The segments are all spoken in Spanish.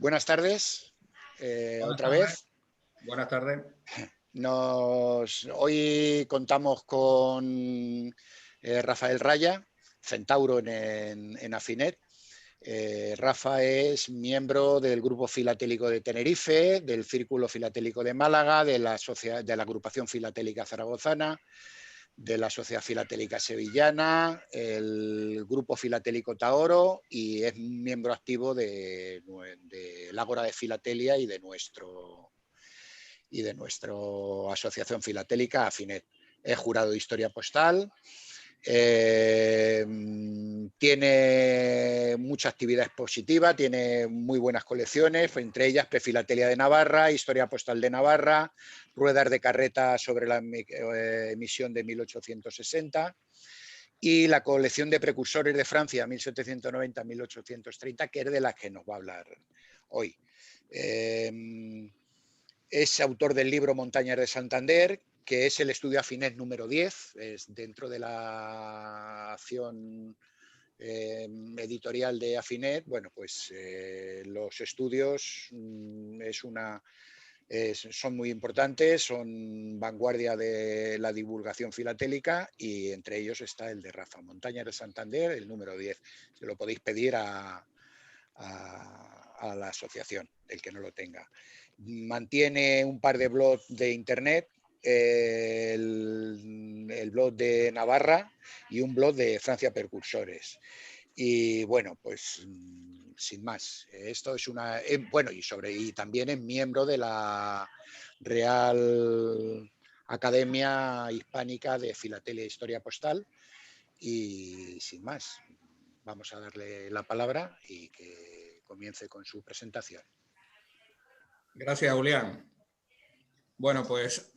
Buenas tardes, Buenas otra tardes. vez. Buenas tardes. Hoy contamos con Rafael Raya, centauro en Afinet. Rafa es miembro del Grupo Filatélico de Tenerife, del Círculo Filatélico de Málaga, de la Agrupación Filatélica Zaragozana, de la Sociedad Filatélica Sevillana, el Grupo Filatélico Tahoro, y es miembro activo de Ágora de Filatelia y de nuestra asociación filatélica Afinet. Es jurado de historia postal. Tiene mucha actividad expositiva, tiene muy buenas colecciones, entre ellas Prefilatelia de Navarra, Historia Postal de Navarra, Ruedas de Carreta sobre la emisión de 1860 y la colección de precursores de Francia 1790-1830, que es de la que nos va a hablar hoy. Es autor del libro Montañas de Santander, que es el estudio Afinet número 10, es dentro de la acción editorial de Afinet. Bueno, pues los estudios son muy importantes, son vanguardia de la divulgación filatélica, y entre ellos está el de Rafa, Montañas de Santander, el número 10. Se lo podéis pedir a la asociación, el que no lo tenga. Mantiene un par de blogs de internet, el blog de Navarra y un blog de Francia Precursores. Y bueno, pues sin más, esto es una... bueno, y también es miembro de la Real Academia Hispánica de Filatelia e Historia Postal. Y sin más, vamos a darle la palabra y que comience con su presentación. Gracias, Julián. Bueno, pues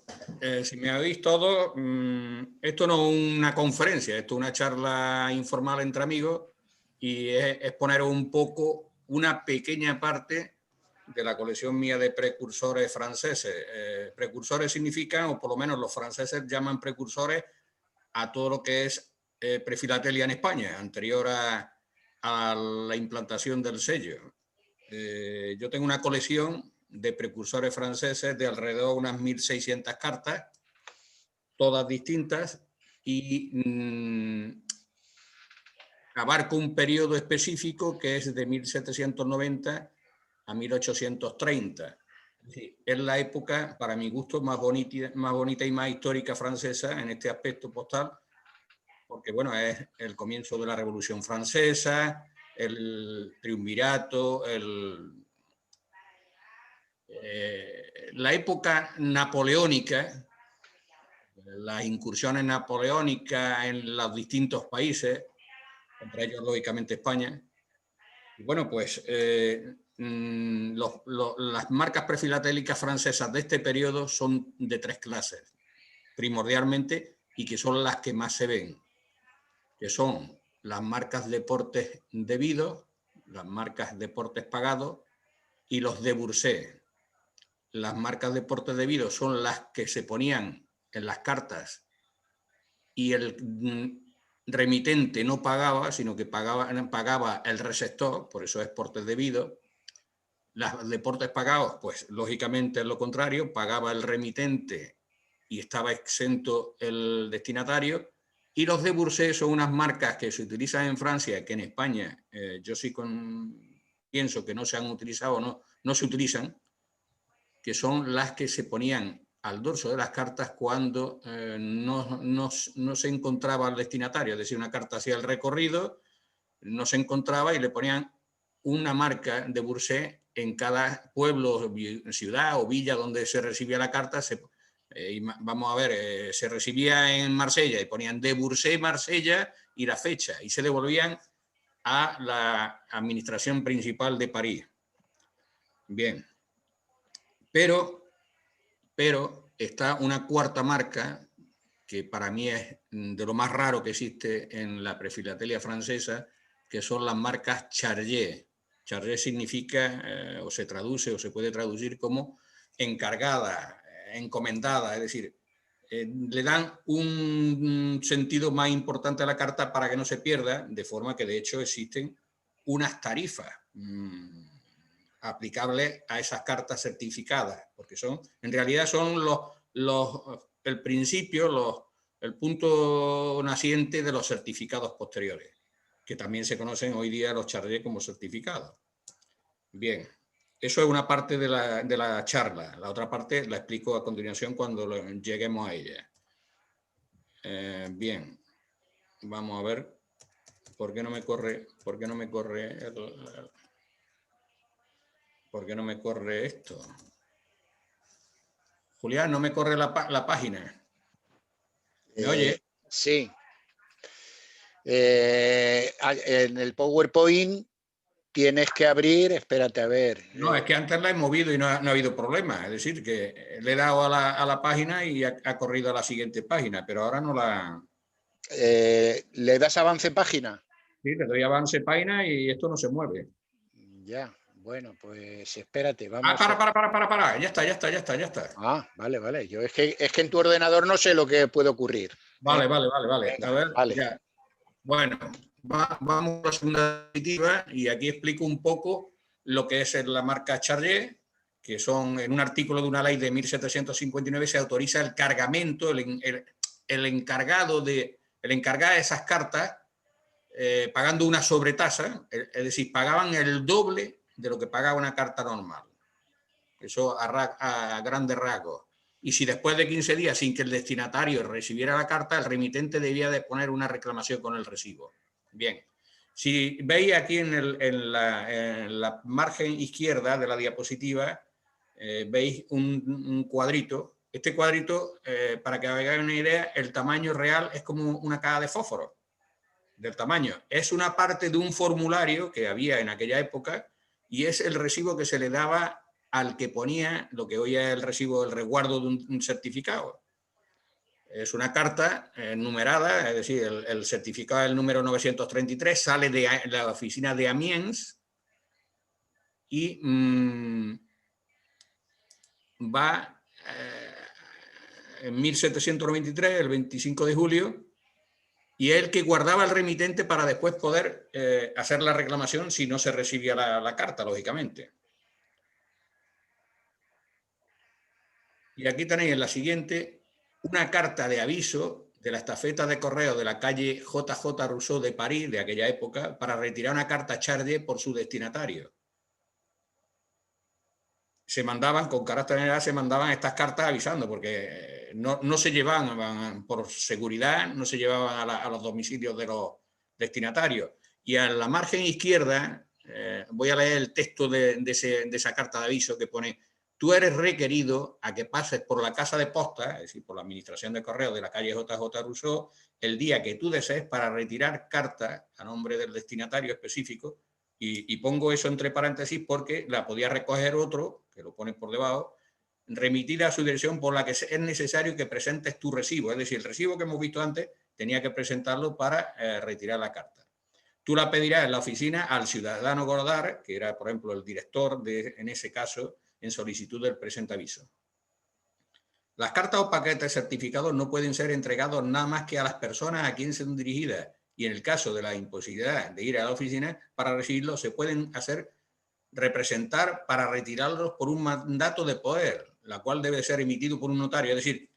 si me habéis todo, esto no es una conferencia, esto es una charla informal entre amigos y es exponer un poco una pequeña parte de la colección mía de precursores franceses. Precursores significan, o por lo menos los franceses llaman precursores a todo lo que es prefilatelia en España, anterior a la implantación del sello. Yo tengo una colección de precursores franceses de alrededor de unas 1.600 cartas, todas distintas, y abarca un periodo específico que es de 1790 a 1830. Es la época, para mi gusto, más bonita y más histórica francesa en este aspecto postal, porque bueno, es el comienzo de la Revolución Francesa, el triunvirato, la época napoleónica, las incursiones napoleónicas en los distintos países, entre ellos lógicamente España. Y bueno, pues las marcas prefilatélicas francesas de este periodo son de tres clases, primordialmente, y que son las que más se ven, que son las marcas de portes debidos, las marcas de portes pagados y los de Bourset. Las marcas de portes debidos son las que se ponían en las cartas y el remitente no pagaba, sino que pagaba el receptor, por eso es portes debidos. Las de portes pagados, pues lógicamente es lo contrario, pagaba el remitente y estaba exento el destinatario. Y los de Bourset son unas marcas que se utilizan en Francia, que en España yo sí pienso que no se han utilizado, no se utilizan, que son las que se ponían al dorso de las cartas cuando no se encontraba el destinatario, es decir, una carta hacía el recorrido, no se encontraba y le ponían una marca de Bourset en cada pueblo, ciudad o villa donde se recibía la carta. Vamos a ver, se recibía en Marsella y ponían de Bourset, Marsella y la fecha, y se devolvían a la administración principal de París. Bien. Pero está una cuarta marca que para mí es de lo más raro que existe en la prefilatelia francesa, que son las marcas Chargé. Chargé significa, o se traduce o se puede traducir como encargada, encomendada, es decir, le dan un sentido más importante a la carta para que no se pierda, de forma que de hecho existen unas tarifas aplicables a esas cartas certificadas, porque en realidad son el principio, el punto naciente de los certificados posteriores, que también se conocen hoy día los chargés como certificados. Bien, eso es una parte de la charla. La otra parte la explico a continuación cuando lleguemos a ella. Bien, vamos a ver por qué no me corre, ¿por qué no me corre esto? Julián, no me corre la página. ¿Me oye? Sí. En el PowerPoint tienes que abrir, espérate a ver. No, es que antes la he movido y no ha habido problema. Es decir, que le he dado a la página y ha corrido a la siguiente página, pero ahora no la... ¿Le das avance página? Sí, le doy avance página y esto no se mueve. Ya, bueno, pues espérate, vamos. Para. Ya está. Ah, vale. Yo es que en tu ordenador no sé lo que puede ocurrir. Vale. Venga, A ver, vale. ya. Bueno, vamos a la segunda diapositiva y aquí explico un poco lo que es la marca Chargé, que son, en un artículo de una ley de 1759 se autoriza el cargamento, el encargar de esas cartas pagando una sobretasa, es decir, pagaban el doble de lo que pagaba una carta normal. Eso a grandes rasgos. Y si después de 15 días sin que el destinatario recibiera la carta, el remitente debía de poner una reclamación con el recibo. Bien, si veis aquí en la margen izquierda de la diapositiva, veis un cuadrito. Este cuadrito, para que hagáis una idea, el tamaño real es como una caja de fósforo del tamaño. Es una parte de un formulario que había en aquella época y es el recibo que se le daba al que ponía lo que hoy es el recibo, el resguardo de un certificado. Es una carta numerada, es decir, el certificado del número 933 sale de la oficina de Amiens y va en 1793, el 25 de julio, y es el que guardaba el remitente para después poder hacer la reclamación si no se recibía la carta, lógicamente. Y aquí tenéis en la siguiente una carta de aviso de la estafeta de correo de la calle JJ Rousseau de París, de aquella época, para retirar una carta Chargé por su destinatario. Se mandaban, con carácter general, se mandaban estas cartas avisando, porque no se llevaban, por seguridad, no se llevaban a los domicilios de los destinatarios. Y a la margen izquierda, voy a leer el texto de esa carta de aviso que pone: tú eres requerido a que pases por la casa de posta, es decir, por la administración de correos de la calle JJ Rousseau, el día que tú desees para retirar carta a nombre del destinatario específico. Y pongo eso entre paréntesis porque la podía recoger otro, que lo pone por debajo, remitida a su dirección por la que es necesario que presentes tu recibo. Es decir, el recibo que hemos visto antes tenía que presentarlo para retirar la carta. Tú la pedirás en la oficina al ciudadano Godard, que era, por ejemplo, el director en ese caso, en solicitud del presente aviso. Las cartas o paquetes certificados no pueden ser entregados nada más que a las personas a quienes son dirigidas, y en el caso de la imposibilidad de ir a la oficina para recibirlos, se pueden representar para retirarlos por un mandato de poder, la cual debe ser emitido por un notario. Es decir,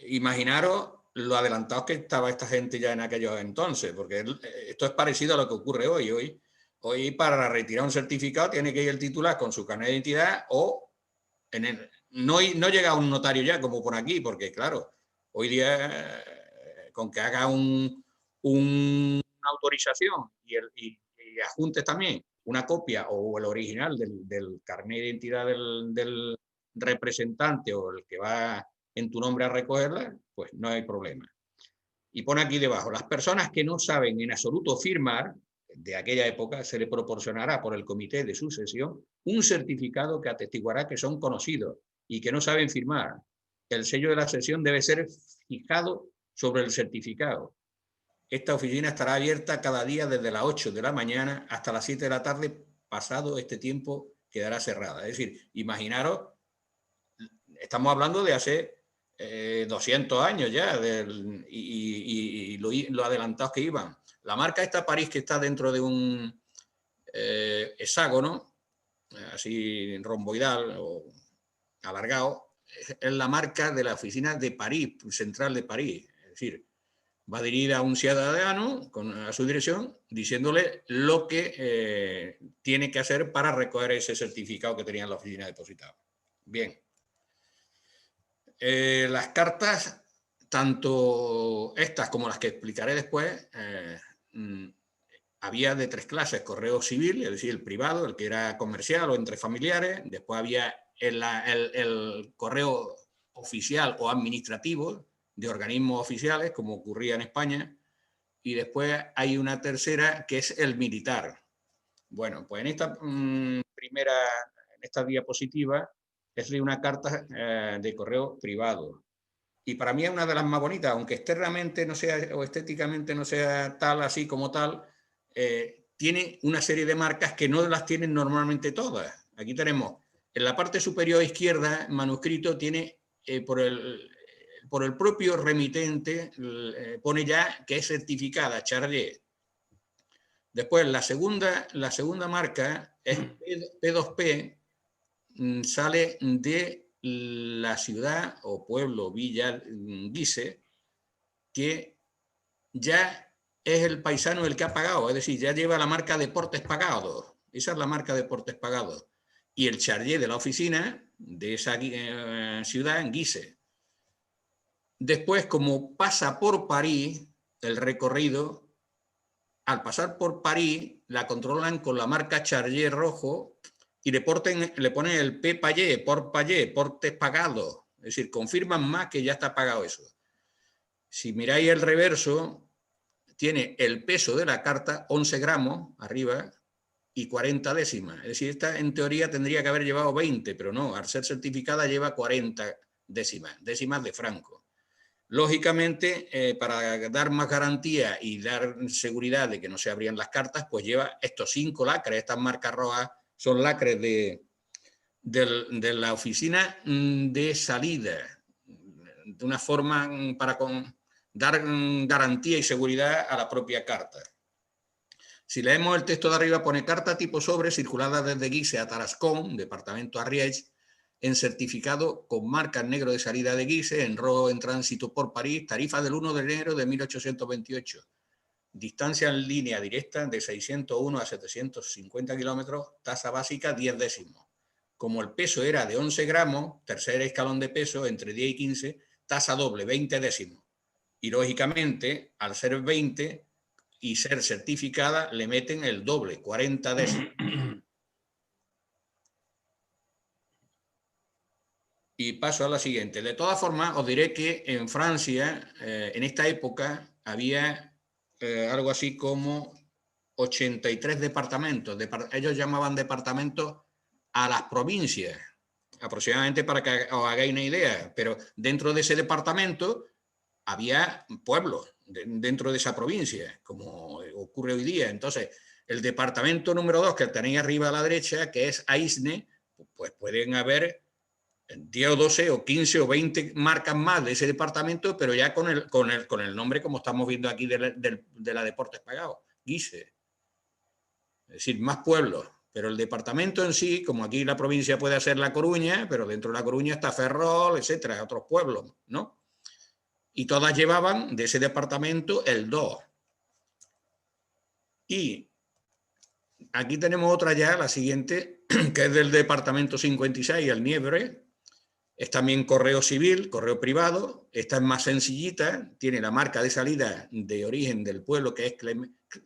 imaginaros lo adelantados que estaba esta gente ya en aquellos entonces, porque esto es parecido a lo que ocurre hoy. Hoy para retirar un certificado tiene que ir el titular con su carnet de identidad o no llega a un notario ya, como por aquí, porque claro, hoy día con que haga una autorización y adjuntes también una copia o el original del carnet de identidad del representante o el que va en tu nombre a recogerla, pues no hay problema. Y pone aquí debajo: las personas que no saben en absoluto firmar, de aquella época, se le proporcionará por el comité de sucesión un certificado que atestiguará que son conocidos y que no saben firmar. El sello de la sesión debe ser fijado sobre el certificado. Esta oficina estará abierta cada día desde las 8 de la mañana hasta las 7 de la tarde. Pasado este tiempo quedará cerrada. Es decir, imaginaros, estamos hablando de hace 200 años ya, y lo adelantados que iban. La marca esta París, que está dentro de hexágono, así romboidal o alargado, es la marca de la oficina de París, central de París. Es decir, va dirigida a un ciudadano a su dirección diciéndole lo que tiene que hacer para recoger ese certificado que tenía en la oficina depositado. Bien. Las cartas, tanto estas como las que explicaré después, había de tres clases: correo civil, es decir, el privado, el que era comercial o entre familiares. Después había el correo oficial o administrativo de organismos oficiales, como ocurría en España. Y después hay una tercera que es el militar. Bueno, pues en esta en esta diapositiva es de una carta de correo privado. Y para mí es una de las más bonitas, aunque externamente no sea o estéticamente no sea tal así como tal, tiene una serie de marcas que no las tienen normalmente todas. Aquí tenemos, en la parte superior izquierda, manuscrito, tiene por el propio remitente, pone ya que es certificada, Charlier. Después, la segunda marca es P2P, sale de la ciudad o pueblo, villa, Guise, que ya es el paisano el que ha pagado, es decir, ya lleva la marca Deportes Pagados. Esa es la marca Deportes Pagados. Y el chargé de la oficina de esa ciudad en Guise. Después, como pasa por París, el recorrido, al pasar por París, la controlan con la marca Charlier rojo y le ponen el P payé, portes pagados. Es decir, confirman más que ya está pagado eso. Si miráis el reverso, tiene el peso de la carta, 11 gramos arriba y 40 décimas. Es decir, esta en teoría tendría que haber llevado 20, pero no, al ser certificada lleva 40 décimas de franco. Lógicamente, para dar más garantía y dar seguridad de que no se abrían las cartas, pues lleva estos 5 lacres. Estas marcas rojas son lacres de la oficina de salida, de una forma para dar garantía y seguridad a la propia carta. Si leemos el texto de arriba, pone carta tipo sobre circulada desde Guise a Tarascón, departamento Ariège, en certificado con marca en negro de salida de Guise, en rojo en tránsito por París, tarifa del 1 de enero de 1828. Distancia en línea directa de 601 a 750 kilómetros, tasa básica 10 décimos. Como el peso era de 11 gramos, tercer escalón de peso entre 10 y 15, tasa doble, 20 décimos. Y lógicamente, al ser 20 y ser certificada, le meten el doble, 40 décimos. Y paso a la siguiente. De todas formas, os diré que en Francia, en esta época, había algo así como 83 departamentos. Ellos llamaban departamentos a las provincias, aproximadamente, para que os hagáis una idea. Pero dentro de ese departamento había pueblos dentro de esa provincia, como ocurre hoy día. Entonces, el departamento número 2, que tenéis arriba a la derecha, que es Aisne, pues pueden haber 10 o 12 o 15 o 20 marcas más de ese departamento, pero ya con el nombre, como estamos viendo aquí, de la Deportes Pagados, Guise. Es decir, más pueblos. Pero el departamento en sí, como aquí la provincia puede ser La Coruña, pero dentro de La Coruña está Ferrol, etcétera, otros pueblos, ¿no? Y todas llevaban de ese departamento el 2. Y aquí tenemos otra ya, la siguiente, que es del departamento 56, el Nièvre. Es también correo civil, correo privado. Esta es más sencillita, tiene la marca de salida de origen del pueblo, que es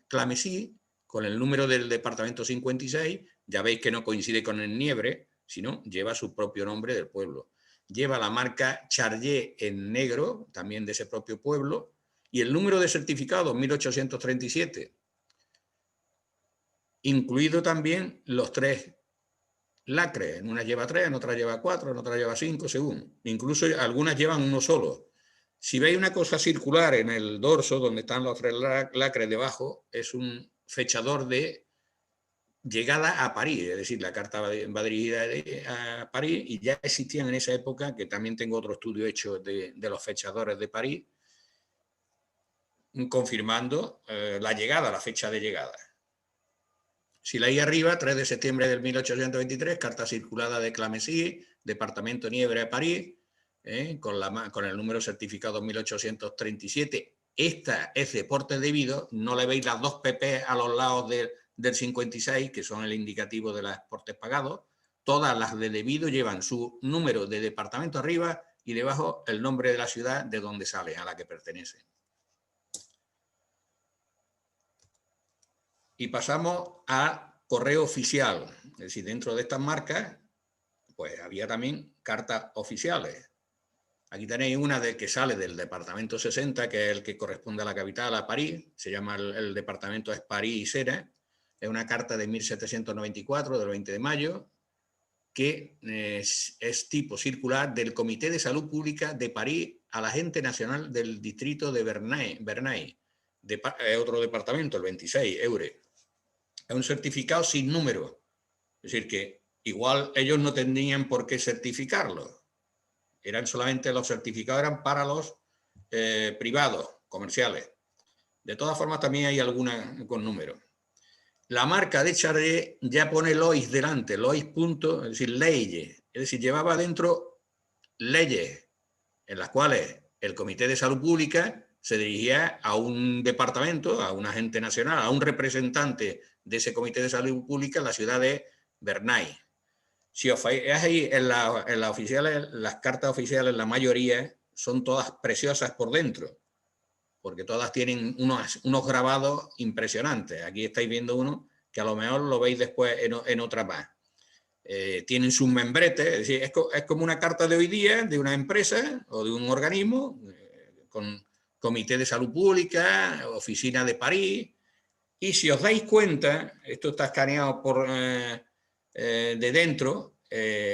Clamecí, con el número del departamento 56. Ya veis que no coincide con el Nièvre, sino lleva su propio nombre del pueblo. Lleva la marca Charlier en negro, también de ese propio pueblo, y el número de certificado, 1837, incluido también los 3 lacres. En una lleva 3, en otra lleva 4, en otra lleva 5, según. Incluso algunas llevan uno solo. Si veis una cosa circular en el dorso, donde están los 3 lacres debajo, es un fechador de llegada a París, es decir, la carta va dirigida a París, y ya existían en esa época, que también tengo otro estudio hecho de los fechadores de París, confirmando la llegada, la fecha de llegada. Si leí arriba, 3 de septiembre del 1823, carta circulada de Clamecy, departamento Nièvre, París, con el número certificado 1837. Esta es de porte debido, no le veis las dos PP a los lados del 56, que son el indicativo de los portes pagados. Todas las de debido llevan su número de departamento arriba y debajo el nombre de la ciudad de donde sale, a la que pertenece. Y pasamos a correo oficial. Es decir, dentro de estas marcas, pues había también cartas oficiales. Aquí tenéis una que sale del departamento 60, que es el que corresponde a la capital, a París. Se llama el departamento es París y Sena. Es una carta de 1794, del 20 de mayo, que es tipo circular del Comité de Salud Pública de París a la gente nacional del distrito de Bernay, otro departamento, el 26, Eure. Es un certificado sin número. Es decir, que igual ellos no tenían por qué certificarlo. Eran solamente los certificados, eran para los privados, comerciales. De todas formas, también hay alguna con número. La marca de Charrier ya pone Lois delante, Lois punto, es decir, leyes. Es decir, llevaba dentro leyes en las cuales el Comité de Salud Pública se dirigía a un departamento, a un agente nacional, a un representante de ese Comité de Salud Pública en la ciudad de Bernay. Si os fijáis en las oficiales, las cartas oficiales, la mayoría son todas preciosas por dentro, porque todas tienen unos grabados impresionantes. Aquí estáis viendo uno que a lo mejor lo veis después en otra más. Tienen sus membretes, es decir, es como una carta de hoy día de una empresa o de un organismo, con Comité de Salud Pública, Oficina de París, y si os dais cuenta, esto está escaneado de dentro,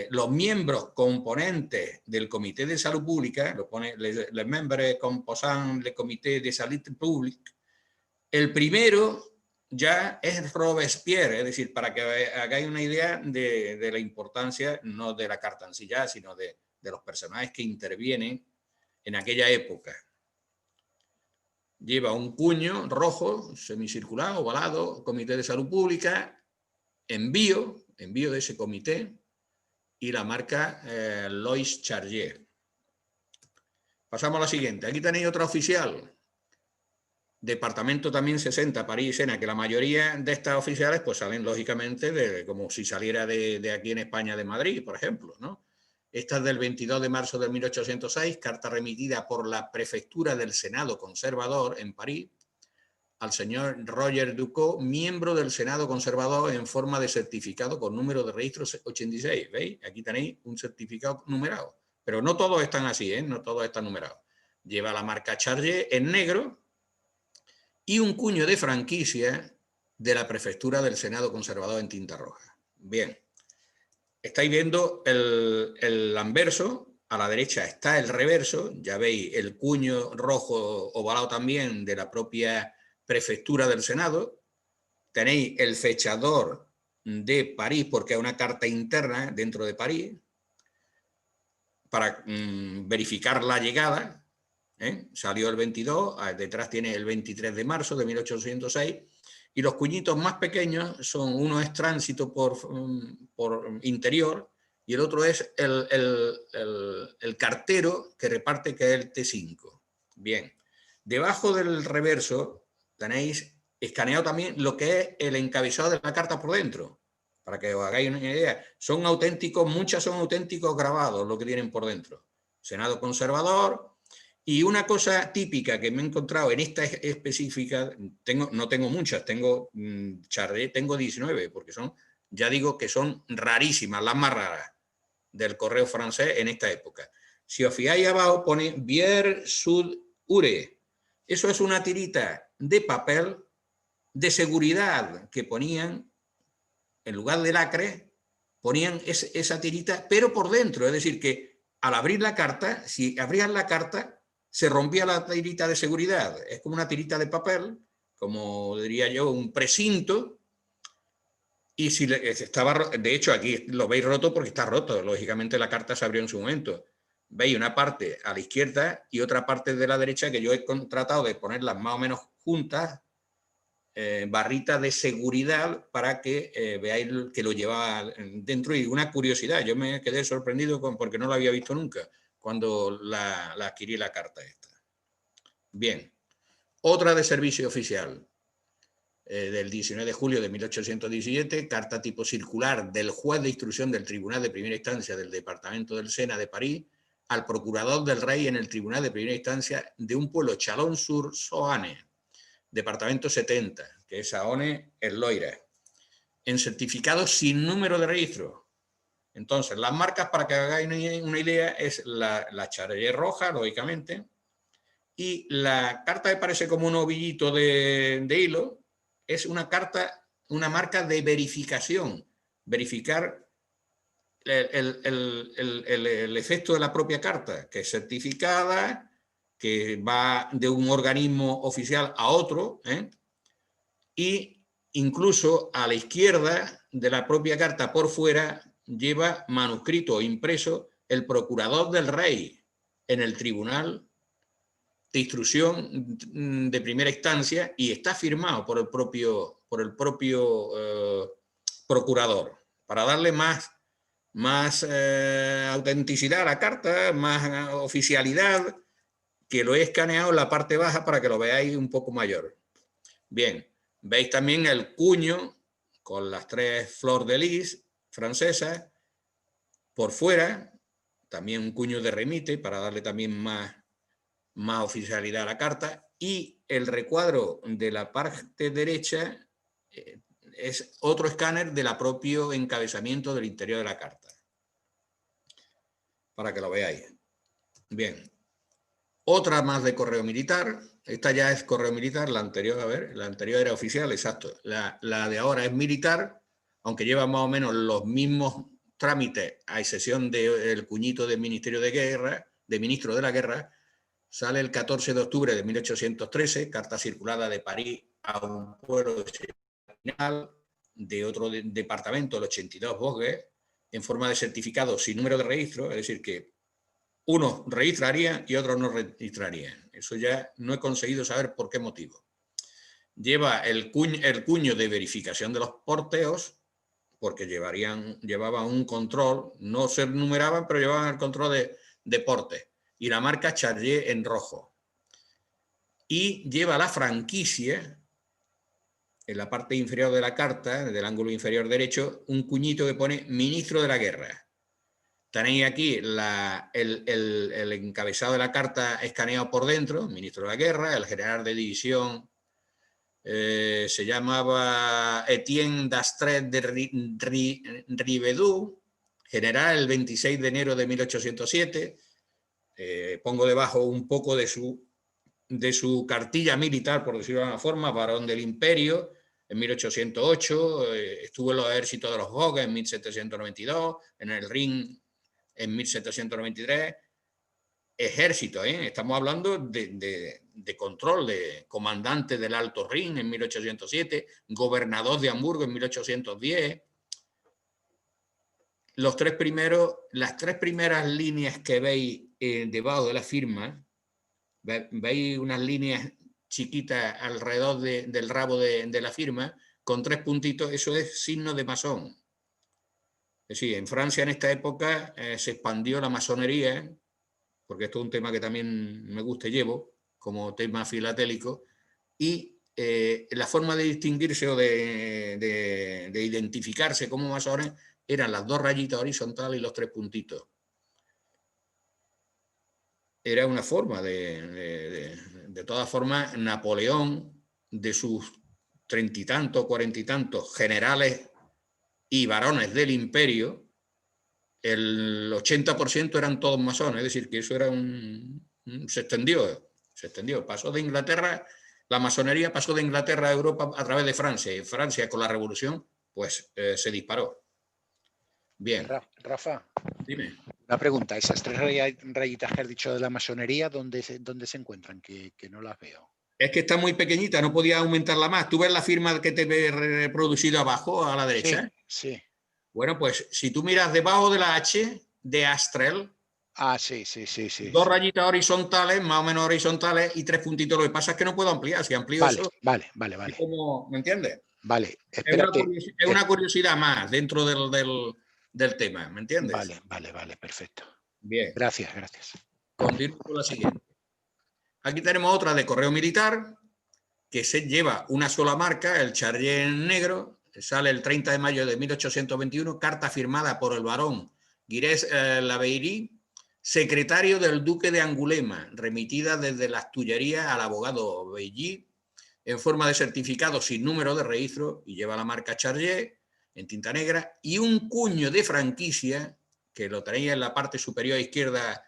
los miembros componentes del Comité de Salud Pública, lo pone les membres composant le Comité de Salud Pública, el primero ya es Robespierre, es decir, para que hagáis una idea de la importancia, no de la carta en sí ya, sino de los personajes que intervienen en aquella época. Lleva un puño rojo, semicircular, ovalado, Comité de Salud Pública, envío de ese comité, y la marca Lois Charrier. Pasamos a la siguiente. Aquí tenéis otra oficial. Departamento también 60, París y Sena, que la mayoría de estas oficiales pues salen lógicamente como si saliera de aquí en España, de Madrid, por ejemplo, ¿no? Esta es del 22 de marzo de 1806, carta remitida por la Prefectura del Senado Conservador en París al señor Roger Ducos, miembro del Senado Conservador, en forma de certificado con número de registro 86. ¿Veis? Aquí tenéis un certificado numerado. Pero no todos están así, ¿eh? No todos están numerados. Lleva la marca Charrier en negro y un cuño de franquicia de la Prefectura del Senado Conservador en tinta roja. Bien. Estáis viendo el anverso. A la derecha está el reverso. Ya veis el cuño rojo ovalado también de la propia Prefectura del Senado. Tenéis el fechador de París, porque es una carta interna dentro de París, para verificar la llegada. Salió el 22, detrás tiene el 23 de marzo de 1806, y los cuñitos más pequeños son, uno es tránsito por interior, y el otro es el cartero que reparte, que es el T5. Bien, debajo del reverso tenéis escaneado también lo que es el encabezado de la carta por dentro, para que os hagáis una idea. Son auténticos, muchas son auténticos grabados lo que tienen por dentro. Senado Conservador. Y una cosa típica que me he encontrado en esta específica, no tengo muchas, tengo Charrier, tengo 19, porque son, ya digo que son rarísimas, las más raras del correo francés en esta época. Si os fijáis abajo pone Bière Sud Ure. Eso es una tirita de papel de seguridad que ponían, en lugar de lacre, ponían esa tirita, pero por dentro. Es decir, que al abrir la carta, si abrías la carta, se rompía la tirita de seguridad. Es como una tirita de papel, como diría yo, un precinto. Y si estaba, de hecho, aquí lo veis roto porque está roto. Lógicamente la carta se abrió en su momento. Veis una parte a la izquierda y otra parte de la derecha, que yo he tratado de ponerlas más o menos juntas barrita de seguridad para que veáis que lo llevaba dentro. Y una curiosidad, yo me quedé sorprendido porque no lo había visto nunca cuando la adquirí la carta esta. Bien, otra de servicio oficial del 19 de julio de 1817, carta tipo circular del juez de instrucción del Tribunal de Primera Instancia del Departamento del Sena de París al procurador del rey en el Tribunal de Primera Instancia de un pueblo Chalon-sur-Saône, departamento 70, que es Saône, el Loira, en certificado sin número de registro. Entonces, las marcas, para que hagáis una idea, es la charelle roja, lógicamente, y la carta que parece como un ovillito de hilo, es una carta, una marca de verificación, verificar el efecto de la propia carta, que es certificada, que va de un organismo oficial a otro, y incluso a la izquierda de la propia carta por fuera lleva manuscrito o impreso el procurador del rey en el tribunal de instrucción de primera instancia y está firmado por el propio procurador, para darle más autenticidad a la carta, más oficialidad, que lo he escaneado en la parte baja para que lo veáis un poco mayor. Bien, veis también el cuño con las 3 flores de lis francesas por fuera, también un cuño de remite para darle también más oficialidad a la carta, y el recuadro de la parte derecha es otro escáner del propio encabezamiento del interior de la carta, para que lo veáis. Bien, otra más de correo militar. Esta ya es correo militar, la anterior, a ver, la anterior era oficial, exacto. La de ahora es militar, aunque lleva más o menos los mismos trámites, a excepción del cuñito del Ministerio de Guerra, de Ministro de la Guerra. Sale el 14 de octubre de 1813, carta circulada de París a un pueblo de otro departamento, el 82 Vosges, en forma de certificado sin número de registro, es decir, que unos registrarían y otros no registrarían. Eso ya no he conseguido saber por qué motivo. Lleva el cuño de verificación de los porteos, porque llevaban un control, no se numeraban, pero llevaban el control de portes, y la marca Charlier en rojo. Y lleva la franquicia, en la parte inferior de la carta, del ángulo inferior derecho, un cuñito que pone Ministro de la Guerra. Tenéis aquí el encabezado de la carta escaneado por dentro, Ministro de la Guerra, el general de división se llamaba Etienne d'Astret de Rivedoux, general el 26 de enero de 1807. Pongo debajo un poco de su cartilla militar, por decirlo de alguna forma, varón del Imperio, en 1808, estuvo en los ejércitos de los Vosges en 1792, en el Rin en 1793, ejército, estamos hablando de control, de comandante del Alto Rin en 1807, gobernador de Hamburgo en 1810. Las 3 primeras líneas que veis debajo de la firma, veis unas líneas chiquitas alrededor del rabo de la firma, con 3 puntitos, eso es signo de masón. Es decir, en Francia en esta época se expandió la masonería, porque esto es un tema que también me gusta y llevo, como tema filatélico, y la forma de distinguirse o de identificarse como masones eran las 2 rayitas horizontales y los 3 puntitos. Era una forma de todas formas, Napoleón, de sus 30 y tantos, 40 y tantos generales y varones del imperio, el 80% eran todos masones, es decir, que eso era se extendió, pasó de Inglaterra, la masonería pasó de Inglaterra a Europa a través de Francia, y Francia con la revolución, pues se disparó. Bien. Rafa, dime. Una pregunta, esas 3 rayitas que has dicho de la masonería, ¿dónde se encuentran? Que no las veo. Es que está muy pequeñita, no podía aumentarla más. ¿Tú ves la firma que te he reproducido abajo, a la derecha? Sí. Bueno, pues si tú miras debajo de la H de Astrel, Ah, sí, sí, sí, sí, Dos sí. rayitas horizontales, más o menos horizontales, y tres puntitos. Lo que pasa es que no puedo ampliar. Si amplío Vale, eso, vale, vale, es vale. como, ¿me entiendes? Vale, Es espérate. una curiosidad más dentro del tema, ¿me entiendes? Vale, vale, vale, perfecto. Bien, Gracias, gracias. continúo con la siguiente. Aquí tenemos otra de correo militar, que se lleva una sola marca, el Charlier en negro, sale el 30 de mayo de 1821, carta firmada por el barón Girés Laveyrie, secretario del duque de Angulema, remitida desde las Tullerías al abogado Belly, en forma de certificado sin número de registro, y lleva la marca Charlier en tinta negra, y un cuño de franquicia, que lo tenéis en la parte superior izquierda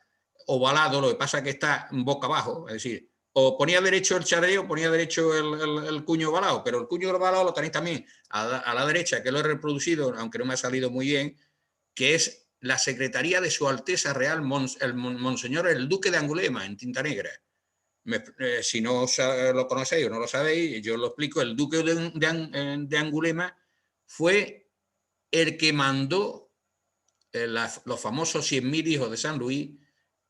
ovalado, lo que pasa es que está boca abajo, es decir, o ponía derecho el Charlier o ponía derecho el cuño ovalado, pero el cuño ovalado lo tenéis también a la derecha, que lo he reproducido, aunque no me ha salido muy bien, que es la Secretaría de Su Alteza Real, Monseñor el Duque de Angulema, en tinta negra. Si no lo conocéis o no lo sabéis, yo lo explico. El Duque de Angulema fue el que mandó los famosos 100.000 hijos de San Luis,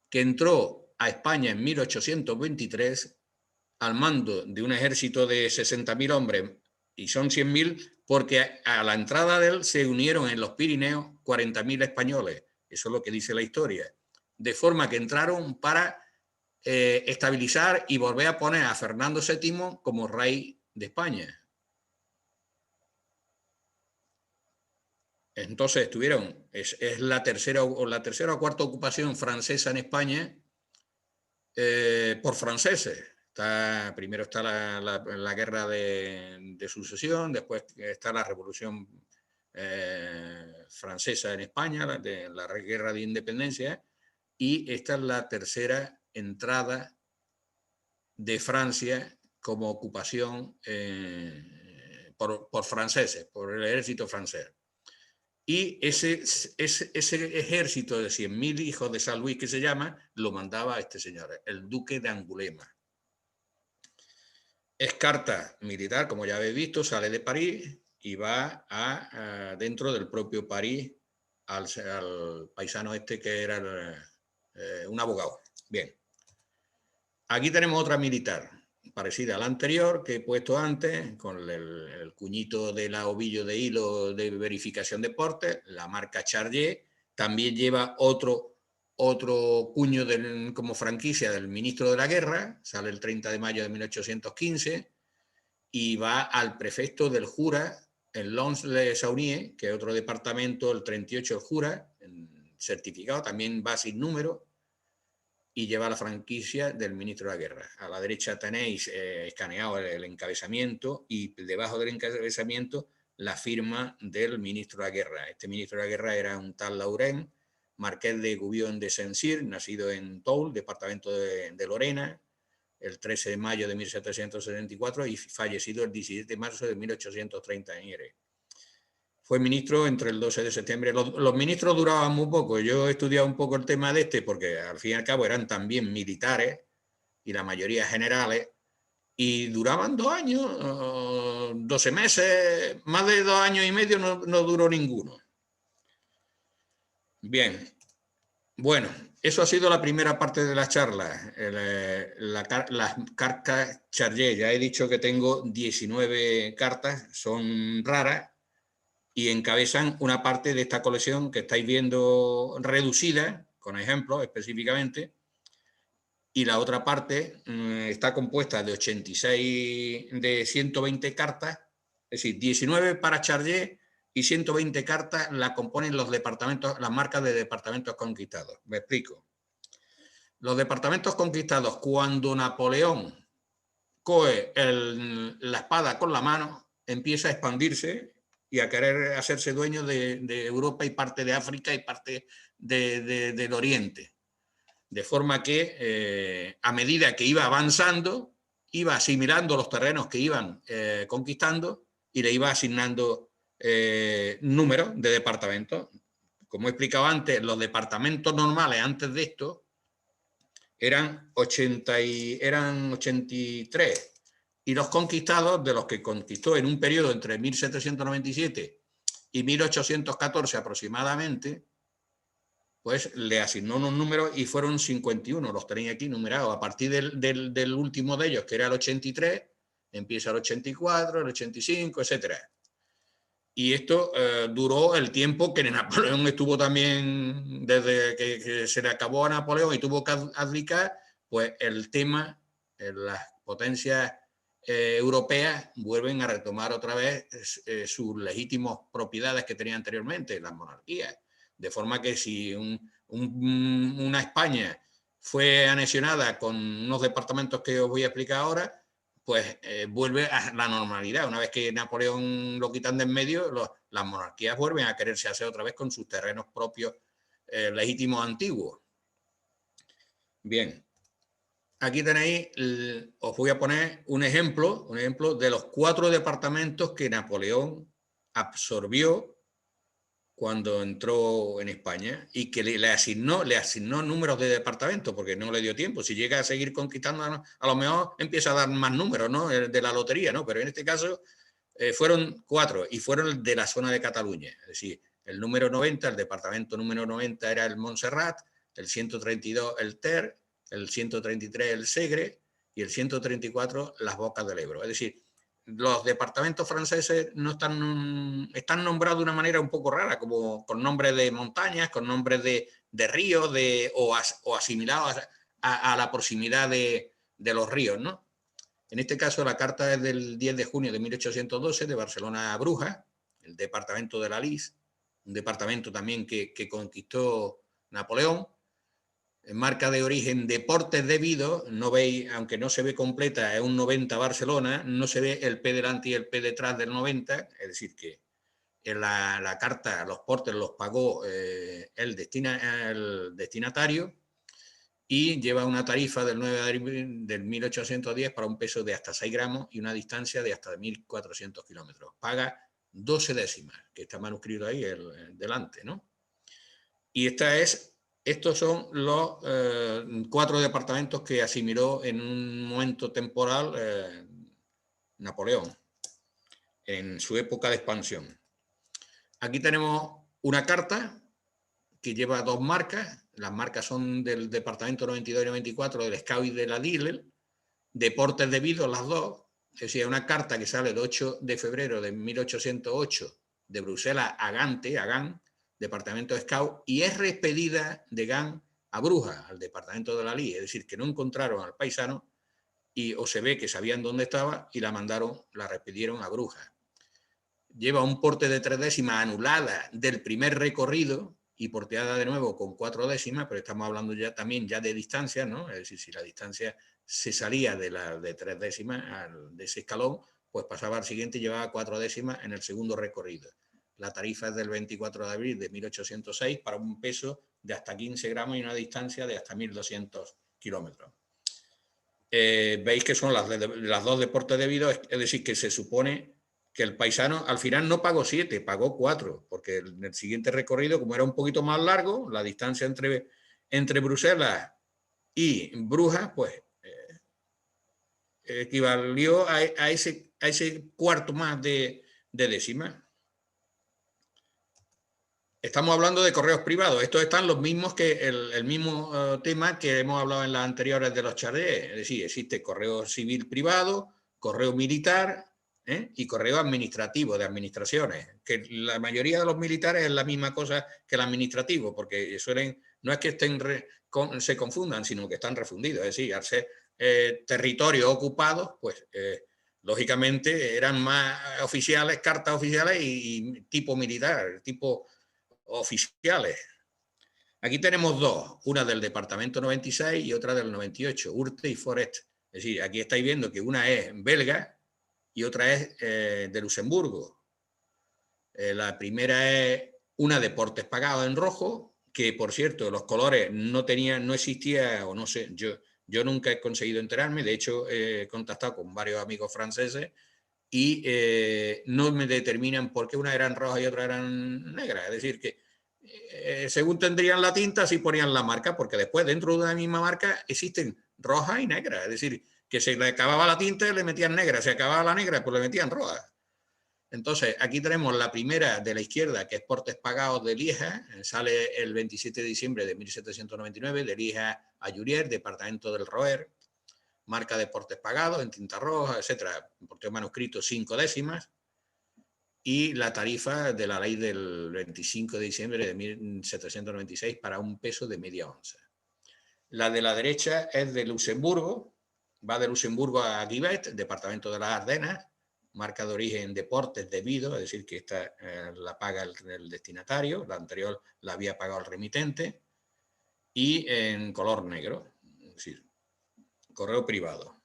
que entró a España en 1823 al mando de un ejército de 60.000 hombres, y son 100.000 porque a la entrada de él se unieron en los Pirineos 40.000 españoles. Eso es lo que dice la historia. De forma que entraron para estabilizar y volver a poner a Fernando VII como rey de España. Entonces estuvieron, es la tercera o cuarta ocupación francesa en España por franceses. Primero está la guerra de sucesión, después está la revolución francesa en España, la guerra de independencia, y esta es la tercera entrada de Francia como ocupación por franceses, por el ejército francés. Y ese ejército de 100.000 hijos de San Luis, que se llama, lo mandaba este señor, el duque de Angulema. Es carta militar, como ya habéis visto, sale de París y va dentro del propio París al paisano este que era un abogado. Bien. Aquí tenemos otra militar, parecida a la anterior que he puesto antes, con el cuñito de la ovillo de hilo de verificación de portes, la marca Charlier. También lleva otro cuño como franquicia del ministro de la guerra, sale el 30 de mayo de 1815, y va al prefecto del Jura, en Lons-le-Saunier, que es otro departamento, el 38 del Jura, certificado, también va sin número, y lleva la franquicia del ministro de la guerra. A la derecha tenéis escaneado el encabezamiento, y debajo del encabezamiento la firma del ministro de la guerra. Este ministro de la guerra era un tal Laurent, marqués de Gouvion de Saint-Cyr, nacido en Toul, departamento de Lorena, el 13 de mayo de 1774 y fallecido el 17 de marzo de 1830 en Hierro. Fue ministro entre el 12 de septiembre. Los ministros duraban muy poco. Yo he estudiado un poco el tema de este porque al fin y al cabo eran también militares y la mayoría generales, y duraban 2 años, 12 meses, más de 2 años y medio no duró ninguno. Bien, bueno, eso ha sido la primera parte de la charla. Las cartas Charlier, ya he dicho que tengo 19 cartas, son raras, y encabezan una parte de esta colección que estáis viendo reducida, con ejemplos específicamente, y la otra parte está compuesta de 120 cartas, es decir, 19 para Charlier y 120 cartas la componen los departamentos, las marcas de departamentos conquistados. Me explico. Los departamentos conquistados, cuando Napoleón coge la espada con la mano, empieza a expandirse y a querer hacerse dueño de Europa y parte de África y parte del Oriente. De forma que a medida que iba avanzando, iba asimilando los terrenos que iban conquistando y le iba asignando números de departamentos. Como he explicado antes, los departamentos normales antes de esto eran 83, y los conquistados, de los que conquistó en un periodo entre 1797 y 1814 aproximadamente, pues le asignó unos números y fueron 51, los tenéis aquí numerados. A partir del último de ellos, que era el 83, empieza el 84, el 85, etcétera. Y esto duró el tiempo que Napoleón estuvo también, desde que se le acabó a Napoleón y tuvo que abdicar, pues el tema, las potencias europeas vuelven a retomar otra vez sus legítimas propiedades que tenían anteriormente, las monarquías. De forma que si una España fue anexionada con unos departamentos que os voy a explicar ahora, pues vuelve a la normalidad. Una vez que Napoleón lo quitan de en medio, las monarquías vuelven a quererse hacer otra vez con sus terrenos propios legítimos antiguos. Bien, aquí tenéis, os voy a poner un ejemplo de los 4 departamentos que Napoleón absorbió cuando entró en España y que le asignó números de departamentos porque no le dio tiempo. Si llega a seguir conquistando, a lo mejor empieza a dar más números, ¿no?, de la lotería, ¿no? Pero en este caso fueron 4 y fueron de la zona de Cataluña. Es decir, el número 90, el departamento número 90 era el Montserrat, el 132 el Ter, el 133 el Segre y el 134 las Bocas del Ebro. Es decir, los departamentos franceses no están nombrados de una manera un poco rara, como con nombres de montañas, con nombres de ríos, o asimilados a la proximidad de los ríos, ¿no? En este caso, la carta es del 10 de junio de 1812, de Barcelona a Brujas, el departamento de la Lys, un departamento también que conquistó Napoleón. Marca de origen Deportes de Vido, no veis, aunque no se ve completa, es un 90 Barcelona, no se ve el P delante y el P detrás del 90, es decir que en la carta, los portes los pagó el destinatario y lleva una tarifa del 9 de abril del 1810 para un peso de hasta 6 gramos y una distancia de hasta 1.400 kilómetros. Paga 12 décimas, que está manuscrito ahí delante, ¿no? Y estos son los 4 departamentos que asimiló en un momento temporal Napoleón, en su época de expansión. Aquí tenemos una carta que lleva 2 marcas. Las marcas son del departamento 92 y 94, del Scout y de la Diller, Deportes de Vido, las 2. Es decir, una carta que sale el 8 de febrero de 1808 de Bruselas a Gant, departamento de Scout, y es repetida de Gant a Brujas, al departamento de la Lys. Es decir, que no encontraron al paisano o se ve que sabían dónde estaba y la repidieron a Brujas. Lleva un porte de 3 décimas anulada del primer recorrido y porteada de nuevo con 4 décimas, pero estamos hablando también de distancia, ¿no? Es decir, si la distancia se salía de 3 décimas de ese escalón, pues pasaba al siguiente y llevaba 4 décimas en el segundo recorrido. La tarifa es del 24 de abril de 1806 para un peso de hasta 15 gramos y una distancia de hasta 1.200 kilómetros. Veis que son las 2 deportes debidos, es decir, que se supone que el paisano al final no pagó 7, pagó 4, porque en el siguiente recorrido, como era un poquito más largo, la distancia entre Bruselas y Brujas, pues equivalió a ese cuarto más de décima. Estamos hablando de correos privados. Estos están los mismos que el mismo tema que hemos hablado en las anteriores de los charrés. Es decir, existe correo civil privado, correo militar y correo administrativo de administraciones. Que la mayoría de los militares es la misma cosa que el administrativo, porque no es que se confundan, sino que están refundidos. Es decir, al ser territorios ocupados, pues lógicamente eran más oficiales, cartas oficiales y tipo militar, tipo oficiales. Aquí tenemos 2, una del departamento 96 y otra del 98, Urte y Forest. Es decir, aquí estáis viendo que una es belga y otra es de Luxemburgo. La primera es una Deportes pagado en rojo, que por cierto los colores no existía, o no sé, yo nunca he conseguido enterarme. De hecho he contactado con varios amigos franceses y no me determinan por qué unas eran rojas y otras eran negras. Es decir, que según tendrían la tinta, sí ponían la marca, porque después dentro de la misma marca existen roja y negra. Es decir, que se le acababa la tinta y le metían negra, se acababa la negra, pues le metían roja. Entonces, aquí tenemos la primera de la izquierda, que es Portes Pagados de Lieja, sale el 27 de diciembre de 1799, de Lieja a Llurier, departamento del Roer, marca de Portes Pagados en tinta roja, etcétera, porte manuscrito 5 décimas, y la tarifa de la ley del 25 de diciembre de 1796 para un peso de media onza. La de la derecha es de Luxemburgo, va de Luxemburgo a Givet, departamento de las Ardenas, marca de origen Deportes debido, es decir, que esta la paga el destinatario, la anterior la había pagado el remitente, y en color negro, es decir, correo privado.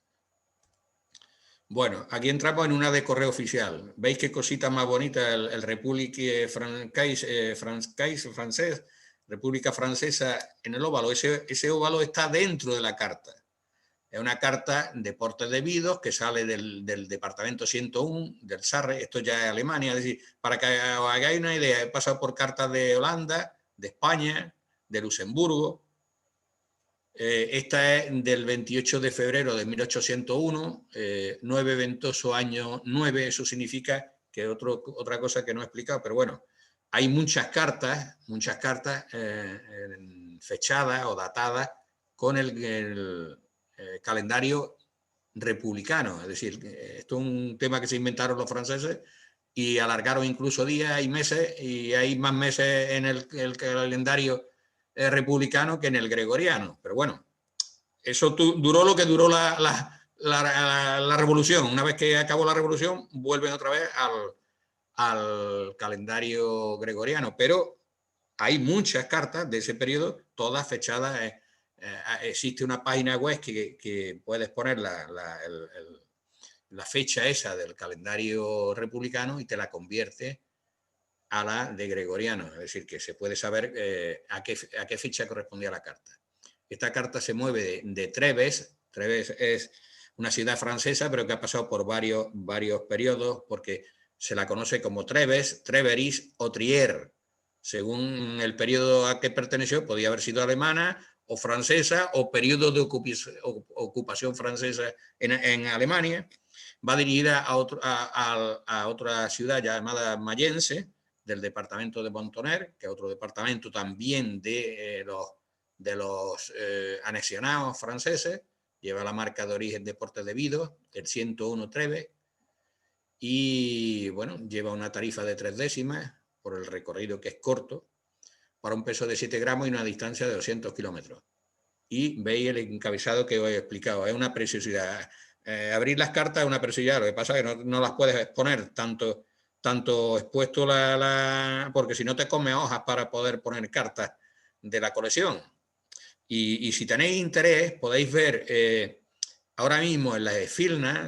Bueno, aquí entramos en una de correo oficial. ¿Veis qué cosita más bonita? El République francés, República Francesa en el óvalo. Ese óvalo está dentro de la carta. Es una carta de portes debidos que sale del departamento 101 del Sarre, esto ya es Alemania, es decir, para que os hagáis una idea, he pasado por cartas de Holanda, de España, de Luxemburgo. Esta es del 28 de febrero de 1801, 9 ventoso año 9, eso significa que otra cosa que no he explicado, pero bueno, hay muchas cartas fechadas o datadas con el calendario republicano, es decir, esto es un tema que se inventaron los franceses y alargaron incluso días y meses, y hay más meses en el calendario republicano que en el gregoriano, pero bueno, eso duró lo que duró la revolución. Una vez que acabó la revolución, vuelven otra vez al calendario gregoriano, pero hay muchas cartas de ese periodo, todas fechadas. Existe una página web que puedes poner la fecha esa del calendario republicano y te la convierte a la de gregoriano, es decir, que se puede saber a qué fecha correspondía la carta. Esta carta se mueve de Treves. Treves es una ciudad francesa, pero que ha pasado por varios periodos, porque se la conoce como Treves, Treveris o Trier. Según el periodo a que perteneció, podía haber sido alemana o francesa, o periodo de ocupación francesa en Alemania. Va dirigida a otra ciudad llamada Mayence, del departamento de Montoner, que es otro departamento también de los anexionados franceses, lleva la marca de origen de portes debidos, el 101 Treves, y bueno, lleva una tarifa de 3 décimas por el recorrido, que es corto, para un peso de 7 gramos y una distancia de 200 kilómetros. Y veis el encabezado que os he explicado, es una preciosidad. Abrir las cartas es una preciosidad, lo que pasa es que no las puedes exponer tanto expuesto porque si no te come hojas para poder poner cartas de la colección. Y si tenéis interés, podéis ver ahora mismo en la Filna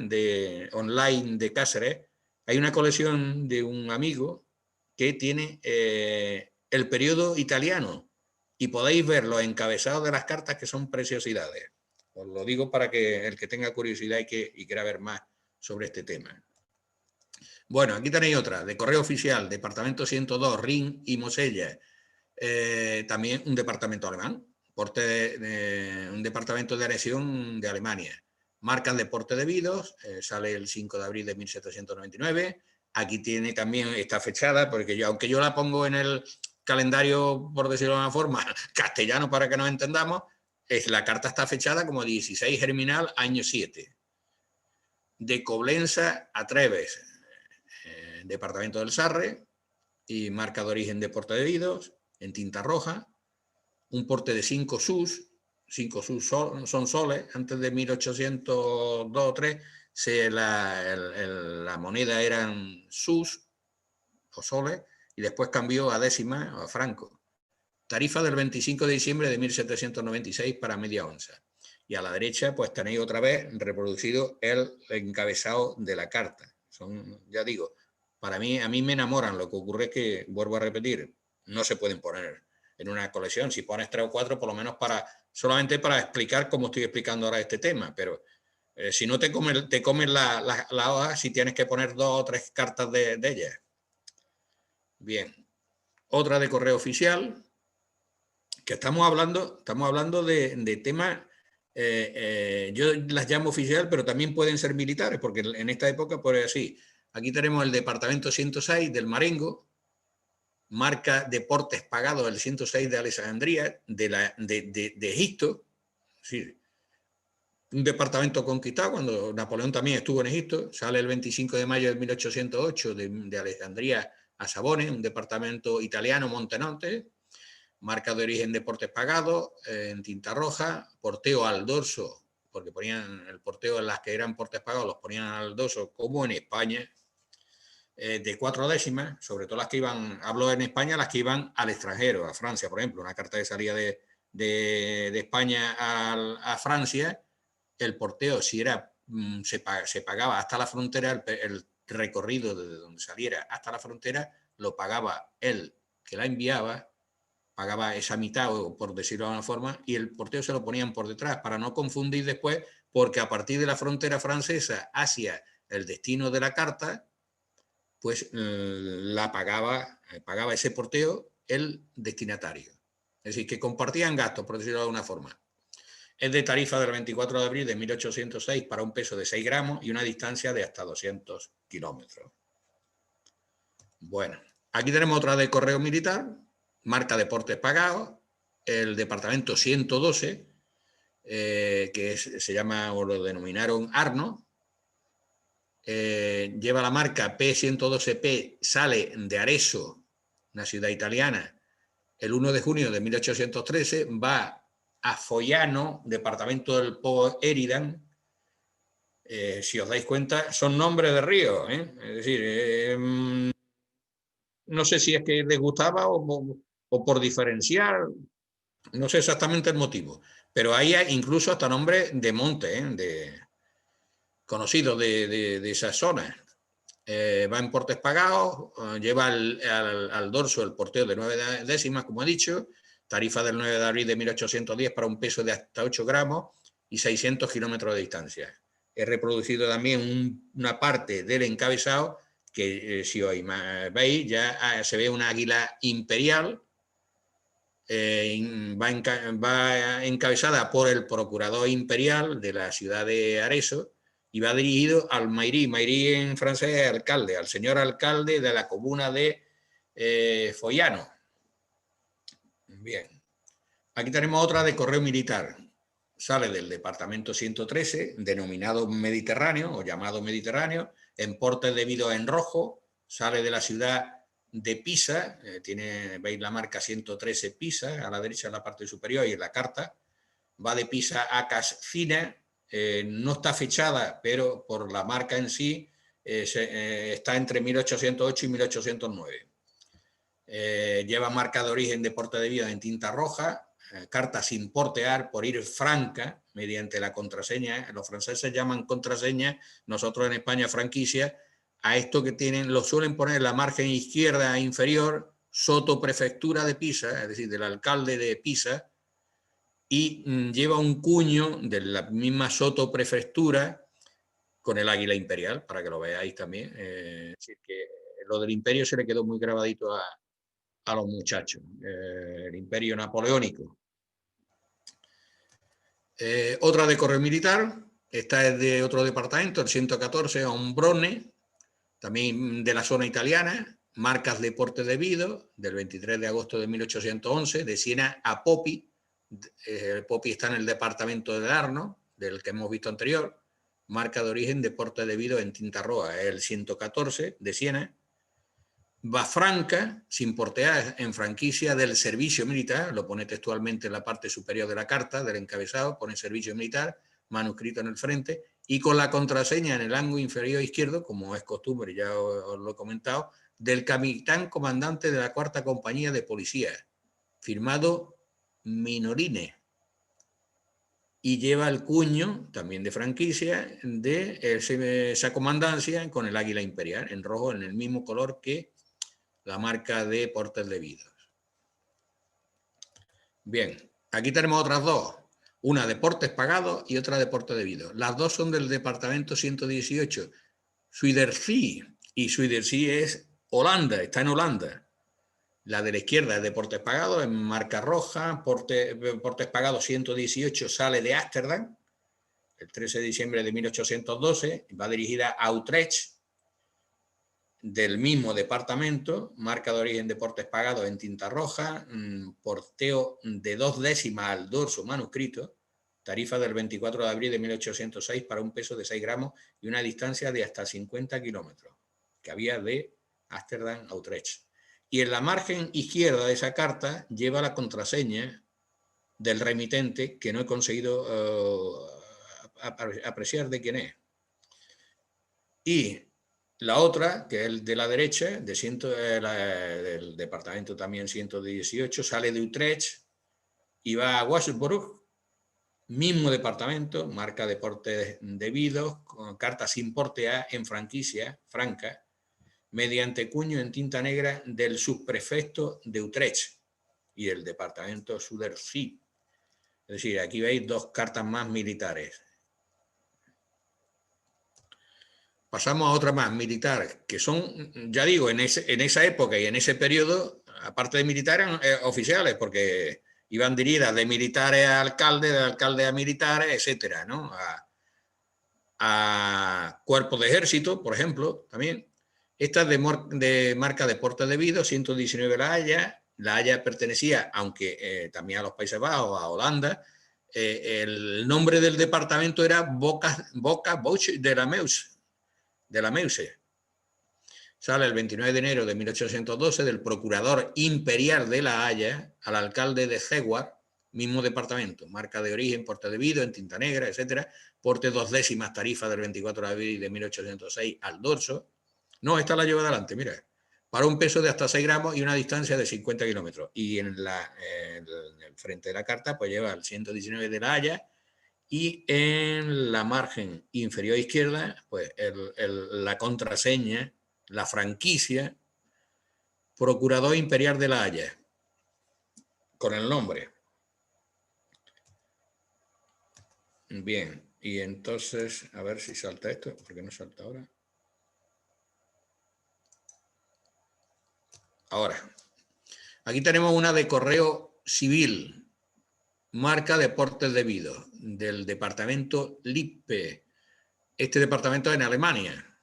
online de Cáceres, hay una colección de un amigo que tiene el periodo italiano, y podéis ver los encabezados de las cartas, que son preciosidades. Os lo digo para que el que tenga curiosidad y quiera ver más sobre este tema. Bueno, aquí tenéis otra, de correo oficial, departamento 102, Rin y Mosella, también un departamento alemán, un departamento de anexión de Alemania. Marcas de porte debidos, sale el 5 de abril de 1799. Aquí tiene también, está fechada, porque aunque yo la pongo en el calendario, por decirlo de una forma, castellano para que nos entendamos, la carta está fechada como 16 Germinal, año 7. De Coblenza a Treves, departamento del Sarre, y marca de origen de porte debidos, en tinta roja, un porte de 5 sus, 5 sus son soles, antes de 1802 o 3, la moneda eran sus o soles, y después cambió a décimas o a francos. Tarifa del 25 de diciembre de 1796 para media onza. Y a la derecha pues tenéis otra vez reproducido el encabezado de la carta. Son, ya digo, a mí me enamoran. Lo que ocurre es que, vuelvo a repetir, no se pueden poner en una colección. Si pones 3 o 4, por lo menos solamente para explicar cómo estoy explicando ahora este tema, pero si no te comen la hoja, si tienes que poner 2 o 3 cartas de ellas. Bien, otra de correo oficial, que estamos hablando de temas, yo las llamo oficial, pero también pueden ser militares, porque en esta época, pues así, Aquí tenemos el departamento 106 del Marengo, marca Deportes Pagados, el 106 de Alejandría, de Egipto. Sí, un departamento conquistado cuando Napoleón también estuvo en Egipto. Sale el 25 de mayo de 1808 de Alejandría a Sabones, un departamento italiano, Montenonte. Marca de origen Deportes Pagados, en tinta roja, porteo al dorso, porque ponían el porteo en las que eran portes pagados, los ponían al dorso, como en España, de 4 décimas, sobre todo las que iban, hablo en España, las que iban al extranjero, a Francia, por ejemplo, una carta de salida de España a Francia, el porteo, si era, se pagaba hasta la frontera, el recorrido desde donde saliera hasta la frontera, lo pagaba él que la enviaba, pagaba esa mitad, por decirlo de alguna forma, y el porteo se lo ponían por detrás, para no confundir después, porque a partir de la frontera francesa hacia el destino de la carta, pues pagaba ese porteo el destinatario. Es decir, que compartían gastos, por decirlo de alguna forma. Es de tarifa del 24 de abril de 1806 para un peso de 6 gramos y una distancia de hasta 200 kilómetros. Bueno, aquí tenemos otra de correo militar, marca Deportes Pagados, el departamento 112, que se llama o lo denominaron Arno, lleva la marca P112P, sale de Arezzo, una ciudad italiana, el 1 de junio de 1813, va a Foiano, departamento del Po Eridan. Si os dais cuenta, son nombres de ríos, es decir, no sé si es que les gustaba o por diferenciar, no sé exactamente el motivo, pero hay incluso hasta nombres de monte, conocidos de esa zona. Va en portes pagados, lleva al dorso el porteo de 9 décimas, como he dicho, tarifa del 9 de abril de 1810 para un peso de hasta 8 gramos y 600 kilómetros de distancia. He reproducido también una parte del encabezado que si os veis ya se ve una águila imperial, va encabezada por el procurador imperial de la ciudad de Arezzo y va dirigido al Mairie. Mairie en francés es alcalde, al señor alcalde de la comuna de Foiano. Bien. Aquí tenemos otra de correo militar. Sale del departamento 113, denominado Mediterráneo o llamado Mediterráneo, en portes debido en rojo, sale de la ciudad de Pisa, veis la marca 113 Pisa, a la derecha en la parte superior y en la carta, va de Pisa a Cascina, no está fechada, pero por la marca en sí está entre 1808 y 1809. Lleva marca de origen de porte debido en tinta roja, carta sin portear por ir franca mediante la contraseña. Los franceses llaman contraseña, nosotros en España franquicia. A esto que tienen, lo suelen poner en la margen izquierda inferior, Sotoprefectura de Pisa, es decir, del alcalde de Pisa, y lleva un cuño de la misma Sotoprefectura con el águila imperial, para que lo veáis también. Es decir, que lo del imperio se le quedó muy grabadito a los muchachos, el imperio napoleónico. Otra de correo militar, esta es de otro departamento, el 114, Ombrone, también de la zona italiana, marcas de porte debido, del 23 de agosto de 1811, de Siena a Poppi. Poppi está en el departamento de Arno, del que hemos visto anterior, marca de origen de porte debido en tinta roja, el 114 de Siena. Va franca, sin portear, en franquicia del servicio militar, lo pone textualmente en la parte superior de la carta, del encabezado, pone servicio militar, manuscrito en el frente, y con la contraseña en el ángulo inferior izquierdo, como es costumbre, ya os lo he comentado, del capitán comandante de la 4ª compañía de policía, firmado Minorine, y lleva el cuño, también de franquicia, de esa comandancia con el águila imperial, en rojo, en el mismo color que la marca de portes debidos. Bien, aquí tenemos otras dos, una de portes pagados y otra de portes debidos. Las dos son del departamento 118, Zuiderzee, y Zuiderzee es Holanda, está en Holanda. La de la izquierda es de portes pagados, en marca roja, portes pagados 118, sale de Ámsterdam, el 13 de diciembre de 1812, va dirigida a Utrecht, del mismo departamento, marca de origen Deportes Pagados en tinta roja, porteo de 2 décimas al dorso manuscrito, tarifa del 24 de abril de 1806 para un peso de 6 gramos y una distancia de hasta 50 kilómetros, que había de Ámsterdam a Utrecht. Y en la margen izquierda de esa carta lleva la contraseña del remitente, que no he conseguido apreciar de quién es. Y la otra, que es el de la derecha, del departamento también 118, sale de Utrecht y va a Wasserburg, mismo departamento, marca Deportes Debidos, con carta sin portear en franquicia franca, mediante cuño en tinta negra del subprefecto de Utrecht y del departamento Zuiderzee. Es decir, aquí veis 2 cartas más militares. Pasamos a otra más, militar, que son, ya digo, en esa época y en ese periodo, aparte de militares, oficiales, porque iban dirigidas de militares a alcaldes, de alcaldes a militares, etcétera, ¿no? A cuerpos de ejército, por ejemplo, también. Esta es de marca Deportes Debidos, 119 La Haya. La Haya pertenecía, aunque también a los Países Bajos, a Holanda. El nombre del departamento era Boca-Bouch de la Meuse. Sale el 29 de enero de 1812 del procurador imperial de La Haya al alcalde de Hewar, mismo departamento, marca de origen, porte debido, en tinta negra, etcétera, porte 2 décimas, tarifa del 24 de abril de 1806 al dorso. No, esta la llevo adelante, mira, para un peso de hasta 6 gramos y una distancia de 50 kilómetros. Y en el frente de la carta pues lleva el 119 de La Haya, y en la margen inferior izquierda, pues la contraseña, la franquicia, Procurador Imperial de La Haya, con el nombre. Bien, y entonces, a ver si salta esto, porque no salta ahora. Ahora, aquí tenemos una de correo civil, marca Deportes Debidos, del departamento Lippe. Este departamento es en Alemania,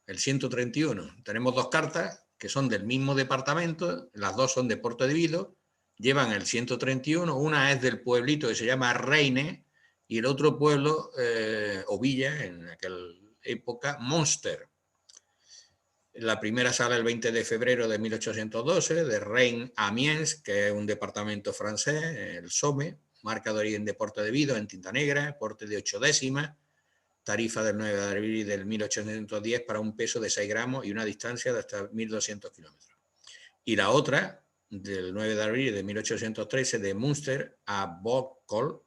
el 131. Tenemos 2 cartas que son del mismo departamento, las 2 son de porte debido, llevan el 131, una es del pueblito que se llama Reine y el otro pueblo, o villa, en aquella época, Münster. La primera sale el 20 de febrero de 1812, de Rennes a Amiens, que es un departamento francés, el Somme, marca de origen de porte debido en tinta negra, porte de 8 décimas, tarifa del 9 de abril del 1810 para un peso de 6 gramos y una distancia de hasta 1.200 kilómetros. Y la otra, del 9 de abril de 1813, de Münster a Bockol,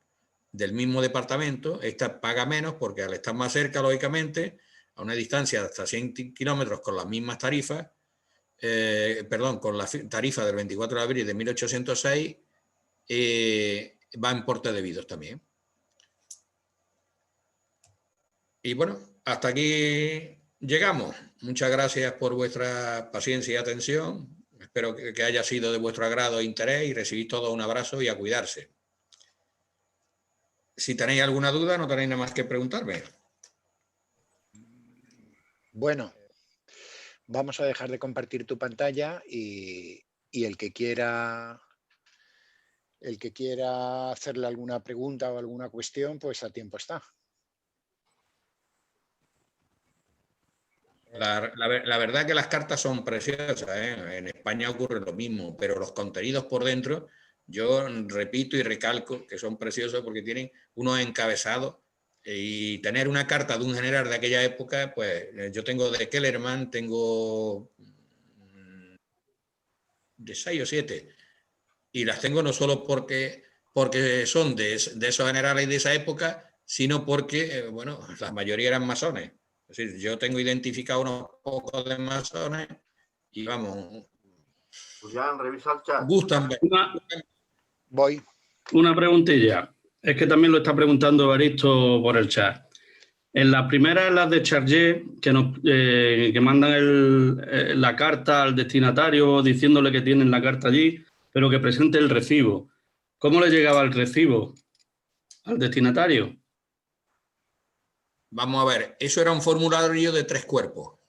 del mismo departamento. Esta paga menos porque al estar más cerca, lógicamente, a una distancia de hasta 100 kilómetros con las mismas tarifas, con la tarifa del 24 de abril de 1806, va en porte debidos también. Y bueno, hasta aquí llegamos. Muchas gracias por vuestra paciencia y atención. Espero que haya sido de vuestro agrado e interés y recibid todo un abrazo y a cuidarse. Si tenéis alguna duda, no tenéis nada más que preguntarme. Bueno, vamos a dejar de compartir tu pantalla y el que quiera hacerle alguna pregunta o alguna cuestión, pues a tiempo está. La verdad que las cartas son preciosas, ¿eh? En España ocurre lo mismo, pero los contenidos por dentro, yo repito y recalco que son preciosos porque tienen unos encabezados, y tener una carta de un general de aquella época, pues yo tengo de Kellerman, tengo de 6 o 7, y las tengo no solo porque son de esos generales de esa época, sino porque, bueno, la mayoría eran masones. Es decir, yo tengo identificado unos pocos de masones y vamos. Pues ya revisa el chat. Gustan. Voy. Una preguntilla. Es que también lo está preguntando Evaristo por el chat. En las primeras, las de Chargé, que mandan la carta al destinatario diciéndole que tienen la carta allí, pero que presente el recibo. ¿Cómo le llegaba el recibo al destinatario? Vamos a ver, eso era un formulario de 3 cuerpos.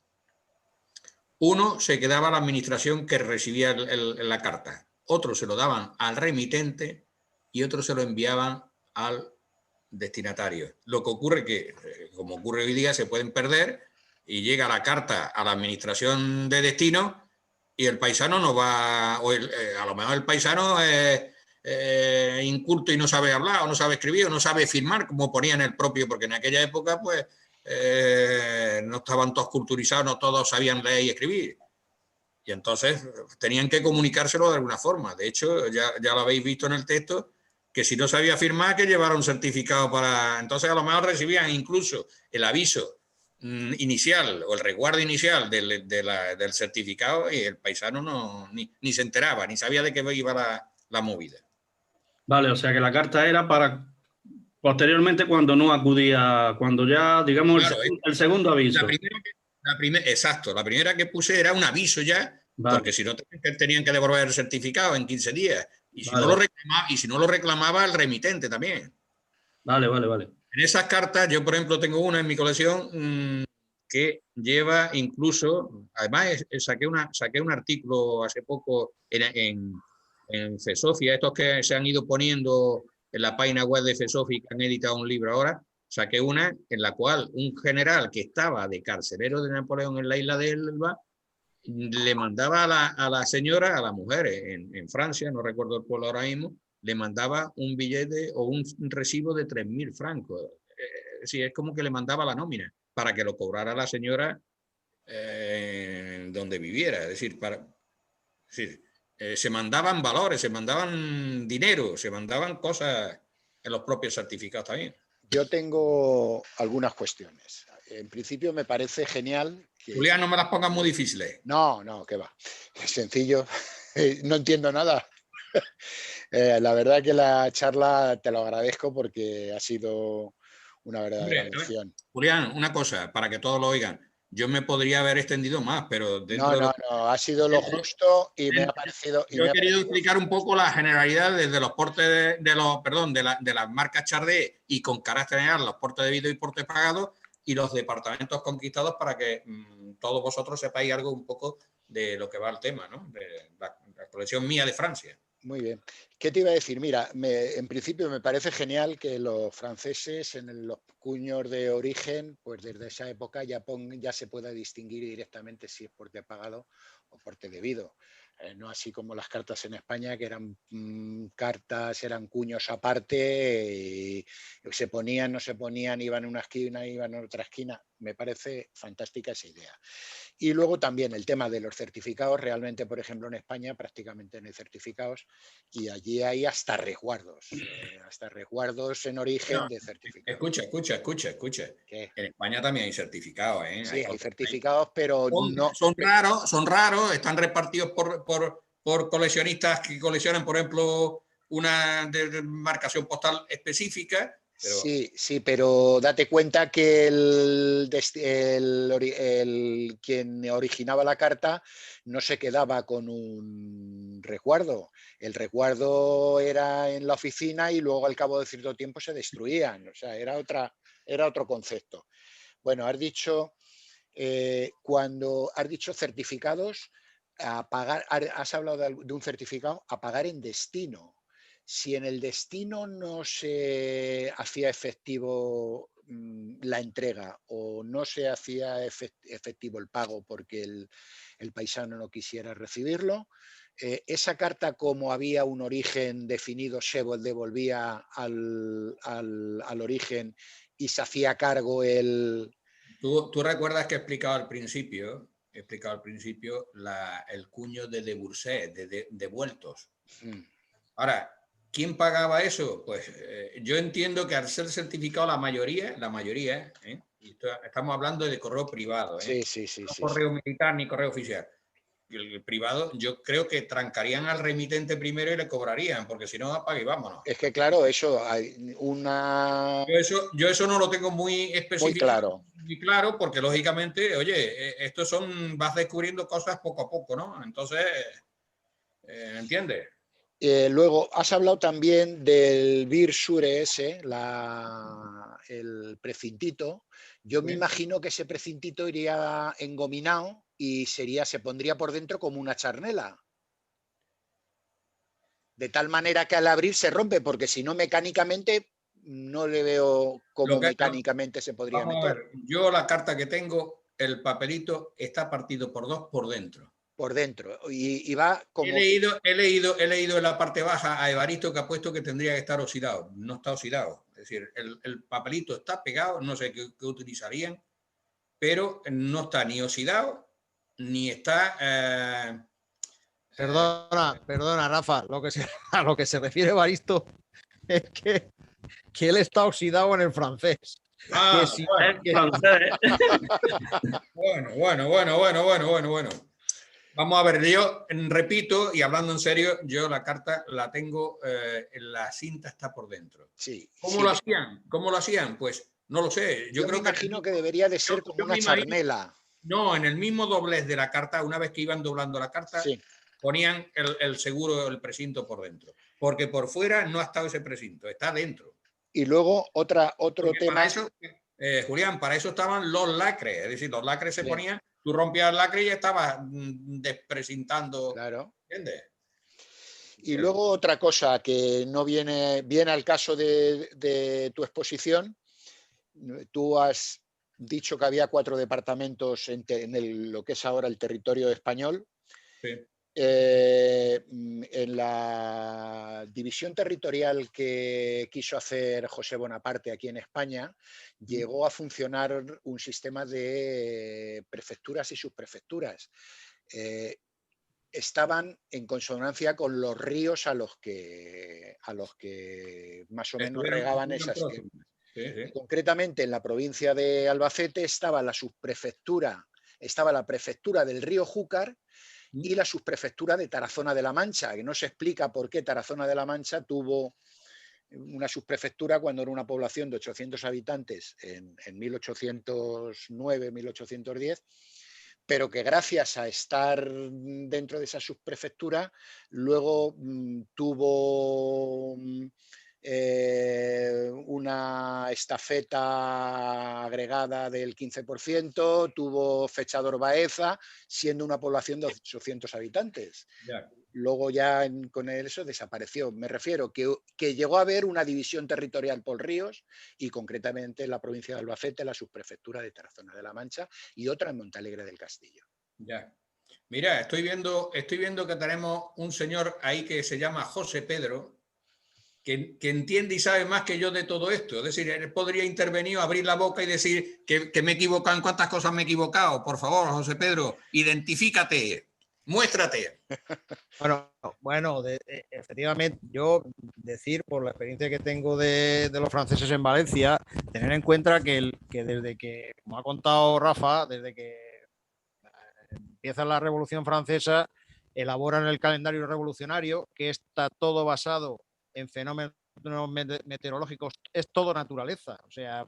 Uno se quedaba a la administración que recibía la carta, otro se lo daban al remitente y otro se lo enviaban al destinatario. Lo que ocurre que, como ocurre hoy día, se pueden perder y llega la carta a la administración de destino y el paisano no va, o a lo mejor el paisano es inculto y no sabe hablar, o no sabe escribir, o no sabe firmar, como ponía en el propio, porque en aquella época pues no estaban todos culturizados, no todos sabían leer y escribir. Y entonces tenían que comunicárselo de alguna forma. De hecho, ya lo habéis visto en el texto, que si no sabía firmar, que llevara un certificado para... Entonces a lo mejor recibían incluso el aviso inicial o el resguardo inicial del certificado y el paisano ni se enteraba, ni sabía de qué iba la movida. Vale, o sea que la carta era para posteriormente cuando no acudía, cuando ya, digamos, claro, el segundo aviso. Exacto, la primera que puse era un aviso ya, vale, porque si no tenían que devolver el certificado en 15 días. Y si, vale, no lo reclamaba el remitente también. Vale. En esas cartas, yo por ejemplo tengo una en mi colección que lleva incluso, además saqué un artículo hace poco en FESOFIA, estos que se han ido poniendo en la página web de FESOFIA, que han editado un libro ahora, saqué una en la cual un general que estaba de carcelero de Napoleón en la isla de Elba le mandaba a la señora, a la mujer en Francia, no recuerdo el pueblo ahora mismo, le mandaba un billete o un recibo de 3.000 francos. Es como que le mandaba la nómina para que lo cobrara la señora donde viviera. Es decir, se mandaban valores, se mandaban dinero, se mandaban cosas en los propios certificados también. Yo tengo algunas cuestiones. En principio me parece genial que... Julián, no me las pongas muy difíciles. No, qué va. Es sencillo. No entiendo nada. La verdad que la charla te lo agradezco porque ha sido una verdadera lección. Julián, una cosa, para que todos lo oigan. Yo me podría haber extendido más, pero dentro no, ha sido lo justo y me ha parecido... Yo he querido explicar un poco la generalidad desde los portes de las marcas Chardé y con carácter general los portes debidos y portes pagados y los departamentos conquistados para que todos vosotros sepáis algo un poco de lo que va el tema, ¿no? De la colección mía de Francia. Muy bien. ¿Qué te iba a decir? Mira, en principio me parece genial que los franceses en los cuños de origen, pues desde esa época ya se pueda distinguir directamente si es porte pagado o porte debido. No así como las cartas en España, que eran cartas, eran cuños aparte, y se ponían, no se ponían, iban en una esquina, iban en otra esquina. Me parece fantástica esa idea. Y luego también el tema de los certificados. Realmente, por ejemplo, en España prácticamente no hay certificados y allí hay hasta resguardos en origen de certificados. Escucha. ¿Qué? En España también hay certificados, ¿eh? Sí, hay certificados, pero no... Son raros, están repartidos por coleccionistas que coleccionan, por ejemplo, una de marcación postal específica. Pero... Sí, pero date cuenta que quien originaba la carta no se quedaba con un resguardo. El resguardo era en la oficina y luego al cabo de cierto tiempo se destruían. O sea, era otro concepto. Bueno, cuando has dicho certificados, a pagar, has hablado de un certificado a pagar en destino. Si en el destino no se hacía efectivo la entrega o no se hacía efectivo el pago porque el paisano no quisiera recibirlo, esa carta, como había un origen definido, se devolvía al origen y se hacía cargo el... Tú recuerdas que he explicado al principio el cuño de debursé, de devueltos. Ahora, ¿quién pagaba eso? Pues yo entiendo que al ser certificado la mayoría, y estamos hablando de correo privado, sí, no correo militar ni correo oficial. El privado, yo creo que trancarían al remitente primero y le cobrarían, porque si no, apague y vámonos. Es que claro, eso hay una... Yo eso no lo tengo muy específico. Muy claro, porque lógicamente, oye, vas descubriendo cosas poco a poco, ¿no? Entonces, ¿entiendes? Luego, has hablado también del Bir Sure ese, el precintito. Yo me imagino que ese precintito iría engominado y se pondría por dentro como una charnela. De tal manera que al abrir se rompe, porque si no mecánicamente no le veo cómo mecánicamente se podría vamos meter. a ver, yo la carta que tengo, el papelito está partido por dos por dentro. Por dentro. Y va como... He leído en la parte baja a Evaristo que ha puesto que tendría que estar oxidado. No está oxidado. Es decir, el papelito está pegado, no sé qué utilizarían, pero no está ni oxidado, ni está... Perdona, Rafa, a lo que se refiere Evaristo es que él está oxidado en el francés. Ah, si, francés. Bueno. Vamos a ver, yo repito, y hablando en serio, yo la carta la tengo, la cinta está por dentro. Sí. ¿Cómo lo hacían? ¿Cómo lo hacían? Pues no lo sé. Yo creo me imagino que debería de ser como una charnela. No, en el mismo doblez de la carta, una vez que iban doblando la carta, sí, ponían el seguro, el precinto por dentro. Porque por fuera no ha estado ese precinto, está dentro. Y luego otro tema... Para eso, Julián, para eso estaban los lacres. Es decir, los lacres se ponían, tú rompías el lacre y ya estabas desprecintando. Claro. ¿Entiendes? Y luego otra cosa que no viene al caso de tu exposición. Tú has dicho que había 4 departamentos en lo que es ahora el territorio español. Sí. En la división territorial que quiso hacer José Bonaparte aquí en España, llegó a funcionar un sistema de prefecturas y subprefecturas. Estaban en consonancia con los ríos a los que más o menos regaban esas tierras. Sí. Concretamente en la provincia de Albacete estaba la prefectura del río Júcar y la subprefectura de Tarazona de la Mancha, que no se explica por qué Tarazona de la Mancha tuvo una subprefectura cuando era una población de 800 habitantes en 1809, 1810, pero que gracias a estar dentro de esa subprefectura luego tuvo una estafeta agregada del 15%, tuvo Fechador Baeza, siendo una población de 800 habitantes. Ya. Luego ya con eso desapareció. Me refiero que llegó a haber una división territorial por ríos y concretamente en la provincia de Albacete, la subprefectura de Tarazona de la Mancha y otra en Montalegre del Castillo. Ya. Mira, estoy viendo que tenemos un señor ahí que se llama José Pedro, que entiende y sabe más que yo de todo esto. Es decir, él podría intervenir, abrir la boca y decir que me he equivocado, en cuántas cosas me he equivocado. Por favor, José Pedro, identifícate, muéstrate. Bueno, efectivamente, yo decir por la experiencia que tengo de los franceses en Valencia, tener en cuenta que desde que, como ha contado Rafa, desde que empieza la Revolución Francesa, elaboran el calendario revolucionario, que está todo basado en fenómenos meteorológicos, es todo naturaleza, o sea,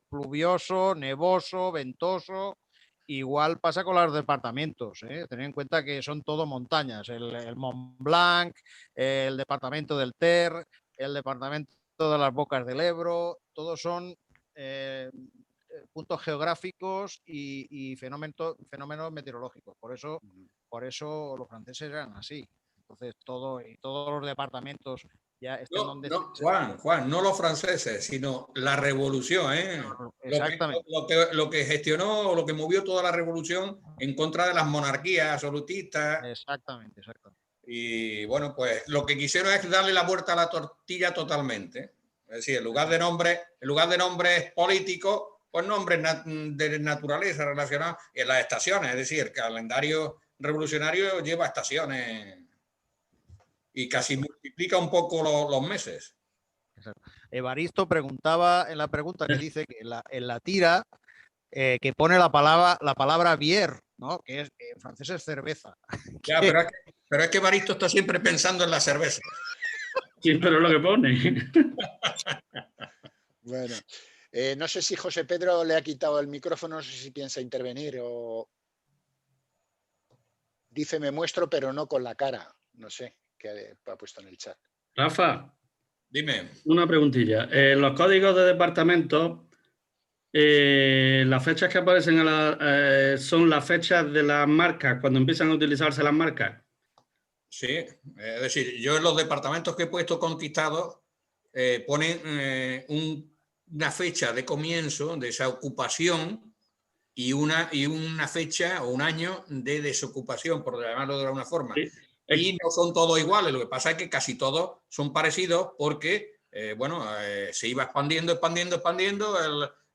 pluvioso, nevoso, ventoso. Igual pasa con los departamentos, ¿eh? Tener en cuenta que son todo montañas, el Mont Blanc, el departamento del Ter, el departamento de las Bocas del Ebro, todos son puntos geográficos y fenómenos meteorológicos. Por eso los franceses eran así. Entonces, todos los departamentos ya estén donde... Juan, no los franceses, sino la revolución, ¿eh? Exactamente. Lo que gestionó, lo que movió toda la revolución en contra de las monarquías absolutistas. Exactamente. Y bueno, pues lo que quisieron es darle la vuelta a la tortilla totalmente. Es decir, en lugar de nombres políticos, pues nombres de naturaleza relacionados en las estaciones. Es decir, el calendario revolucionario lleva estaciones y casi multiplica un poco los meses. Evaristo preguntaba en la pregunta que dice que en la tira que pone la palabra bière, ¿no? Que en francés es cerveza. Ya, pero es que Evaristo está siempre pensando en la cerveza. Sí, pero es lo que pone. Bueno, no sé si José Pedro le ha quitado el micrófono, no sé si piensa intervenir o... Dice me muestro, pero no con la cara. No sé qué ha puesto en el chat. Rafa, dime. Una preguntilla. Los códigos de departamentos las fechas que aparecen son las fechas de las marcas, cuando empiezan a utilizarse las marcas. Sí, es decir, yo en los departamentos que he puesto conquistados ponen una fecha de comienzo de esa ocupación y una fecha o un año de desocupación, por llamarlo de alguna forma. Sí. Y no son todos iguales, lo que pasa es que casi todos son parecidos porque, se iba expandiendo,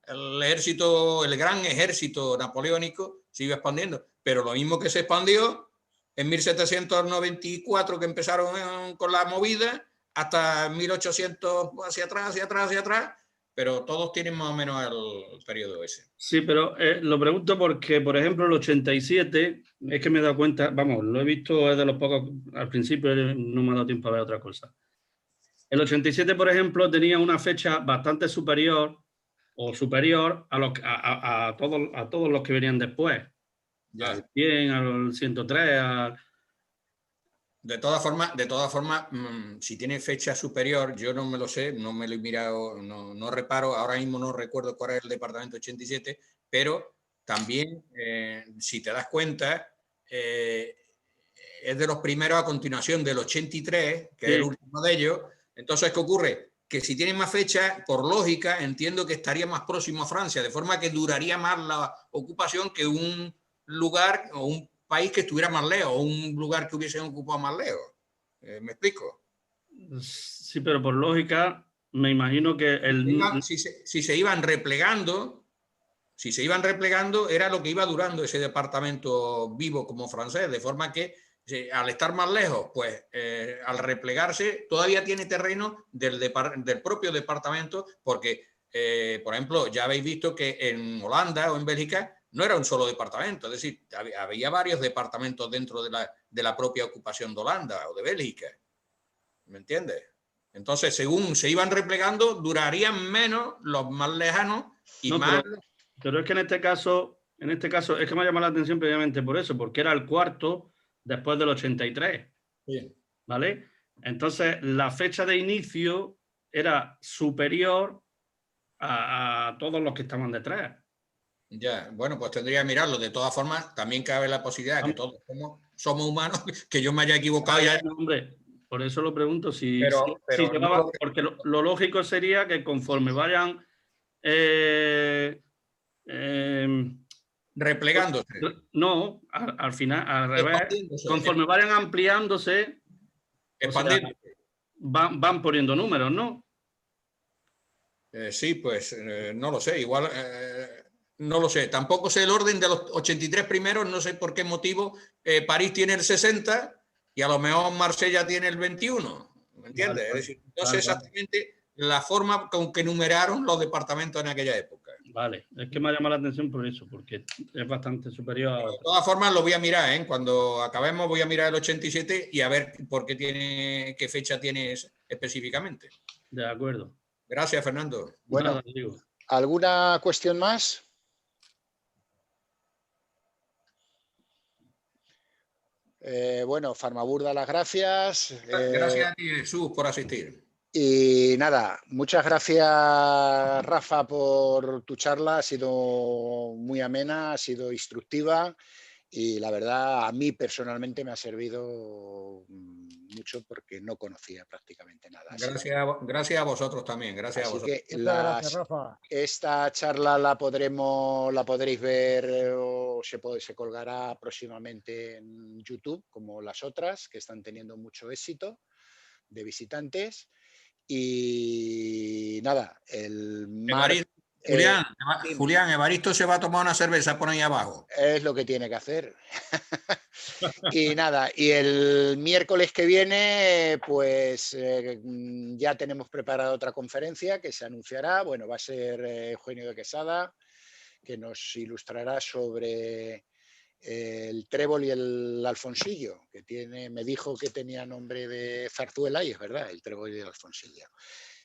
el ejército, el gran ejército napoleónico se iba expandiendo, pero lo mismo que se expandió en 1794, que empezaron con la movida, hasta 1800, hacia atrás, pero todos tienen más o menos el periodo ese. Sí, pero lo pregunto porque, por ejemplo, el 87, es que me he dado cuenta, vamos, lo he visto, es de los pocos, al principio no me ha dado tiempo a ver otra cosa. El 87, por ejemplo, tenía una fecha bastante superior a todos los que venían después. Ya. Al 100, al 103, De todas formas, si tiene fecha superior, yo no me lo sé, no me lo he mirado, no reparo, ahora mismo no recuerdo cuál es el departamento 87, pero también, si te das cuenta, es de los primeros a continuación del 83, que sí. es el último de ellos. Entonces, ¿qué ocurre? Que si tiene más fecha, por lógica, entiendo que estaría más próximo a Francia, de forma que duraría más la ocupación que un lugar o un país que estuviera más lejos, o un lugar que hubiesen ocupado más lejos. ¿Me explico? Sí, pero por lógica, me imagino que Si se iban replegando, era lo que iba durando ese departamento vivo como francés, de forma que al estar más lejos, pues al replegarse, todavía tiene terreno del propio departamento, porque, por ejemplo, ya habéis visto que en Holanda o en Bélgica no era un solo departamento, es decir, había varios departamentos dentro de la propia ocupación de Holanda o de Bélgica. ¿Me entiendes? Entonces, según se iban replegando, durarían menos los más lejanos y no, más... pero es que en este caso es que me ha llamado la atención previamente por eso, porque era el cuarto después del 83. Sí. ¿Vale? Entonces, la fecha de inicio era superior a todos los que estaban detrás. Ya, bueno, pues tendría que mirarlo. De todas formas, también cabe la posibilidad de que todos somos humanos, que yo me haya equivocado ya. Hombre, por eso lo pregunto, Pero no porque lo lógico sería que conforme vayan replegándose. no, al final, al revés, conforme vayan ampliándose, expandiéndose. O sea, van poniendo números, ¿no? Sí, pues no lo sé, igual no lo sé. Tampoco sé el orden de los 83 primeros, no sé por qué motivo París tiene el 60 y a lo mejor Marsella tiene el 21, ¿me entiendes? Vale, es decir, no sé exactamente la forma con que numeraron los departamentos en aquella época. Vale, es que me ha llamado la atención por eso, porque es bastante superior a... De todas formas, lo voy a mirar, ¿eh? Cuando acabemos voy a mirar el 87 y a ver qué fecha tiene específicamente. De acuerdo. Gracias, Fernando. Bueno, Nada, digo. ¿alguna cuestión más? Bueno, Farmabur da las gracias. Gracias a ti, Jesús, por asistir. Y nada, muchas gracias, Rafa, por tu charla. Ha sido muy amena, ha sido instructiva y la verdad a mí personalmente me ha servido mucho porque no conocía prácticamente nada. Gracias a vosotros también. Gracias a vosotros. Que gracias, Rafa. esta charla la podréis ver o se colgará próximamente en YouTube, como las otras, que están teniendo mucho éxito de visitantes. Y nada, Julián, Evaristo se va a tomar una cerveza por ahí abajo. Es lo que tiene que hacer. Y nada, y el miércoles que viene, pues ya tenemos preparada otra conferencia que se anunciará. Bueno, va a ser Eugenio de Quesada, que nos ilustrará sobre el trébol y el alfonsillo, que me dijo que tenía nombre de zarzuela y es verdad, el trébol y el alfonsillo.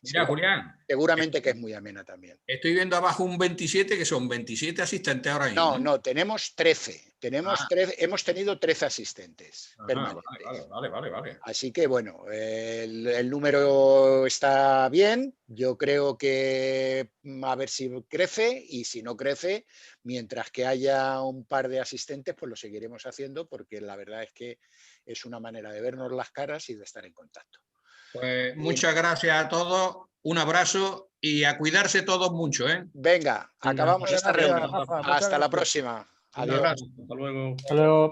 Mira, Julián. Seguramente que es muy amena también. Estoy viendo abajo un 27, que son 27 asistentes ahora mismo. No, tenemos 13. Hemos tenido 13 asistentes permanentes. Vale. Así que bueno, el número está bien. Yo creo que a ver si crece, y si no crece, mientras que haya un par de asistentes, pues lo seguiremos haciendo, porque la verdad es que es una manera de vernos las caras y de estar en contacto. Pues muchas gracias a todos, un abrazo y a cuidarse todos mucho, ¿eh? Venga, acabamos esta reunión. Rafa, Hasta la próxima. Un Adiós. abrazo. Hasta luego. Hasta luego.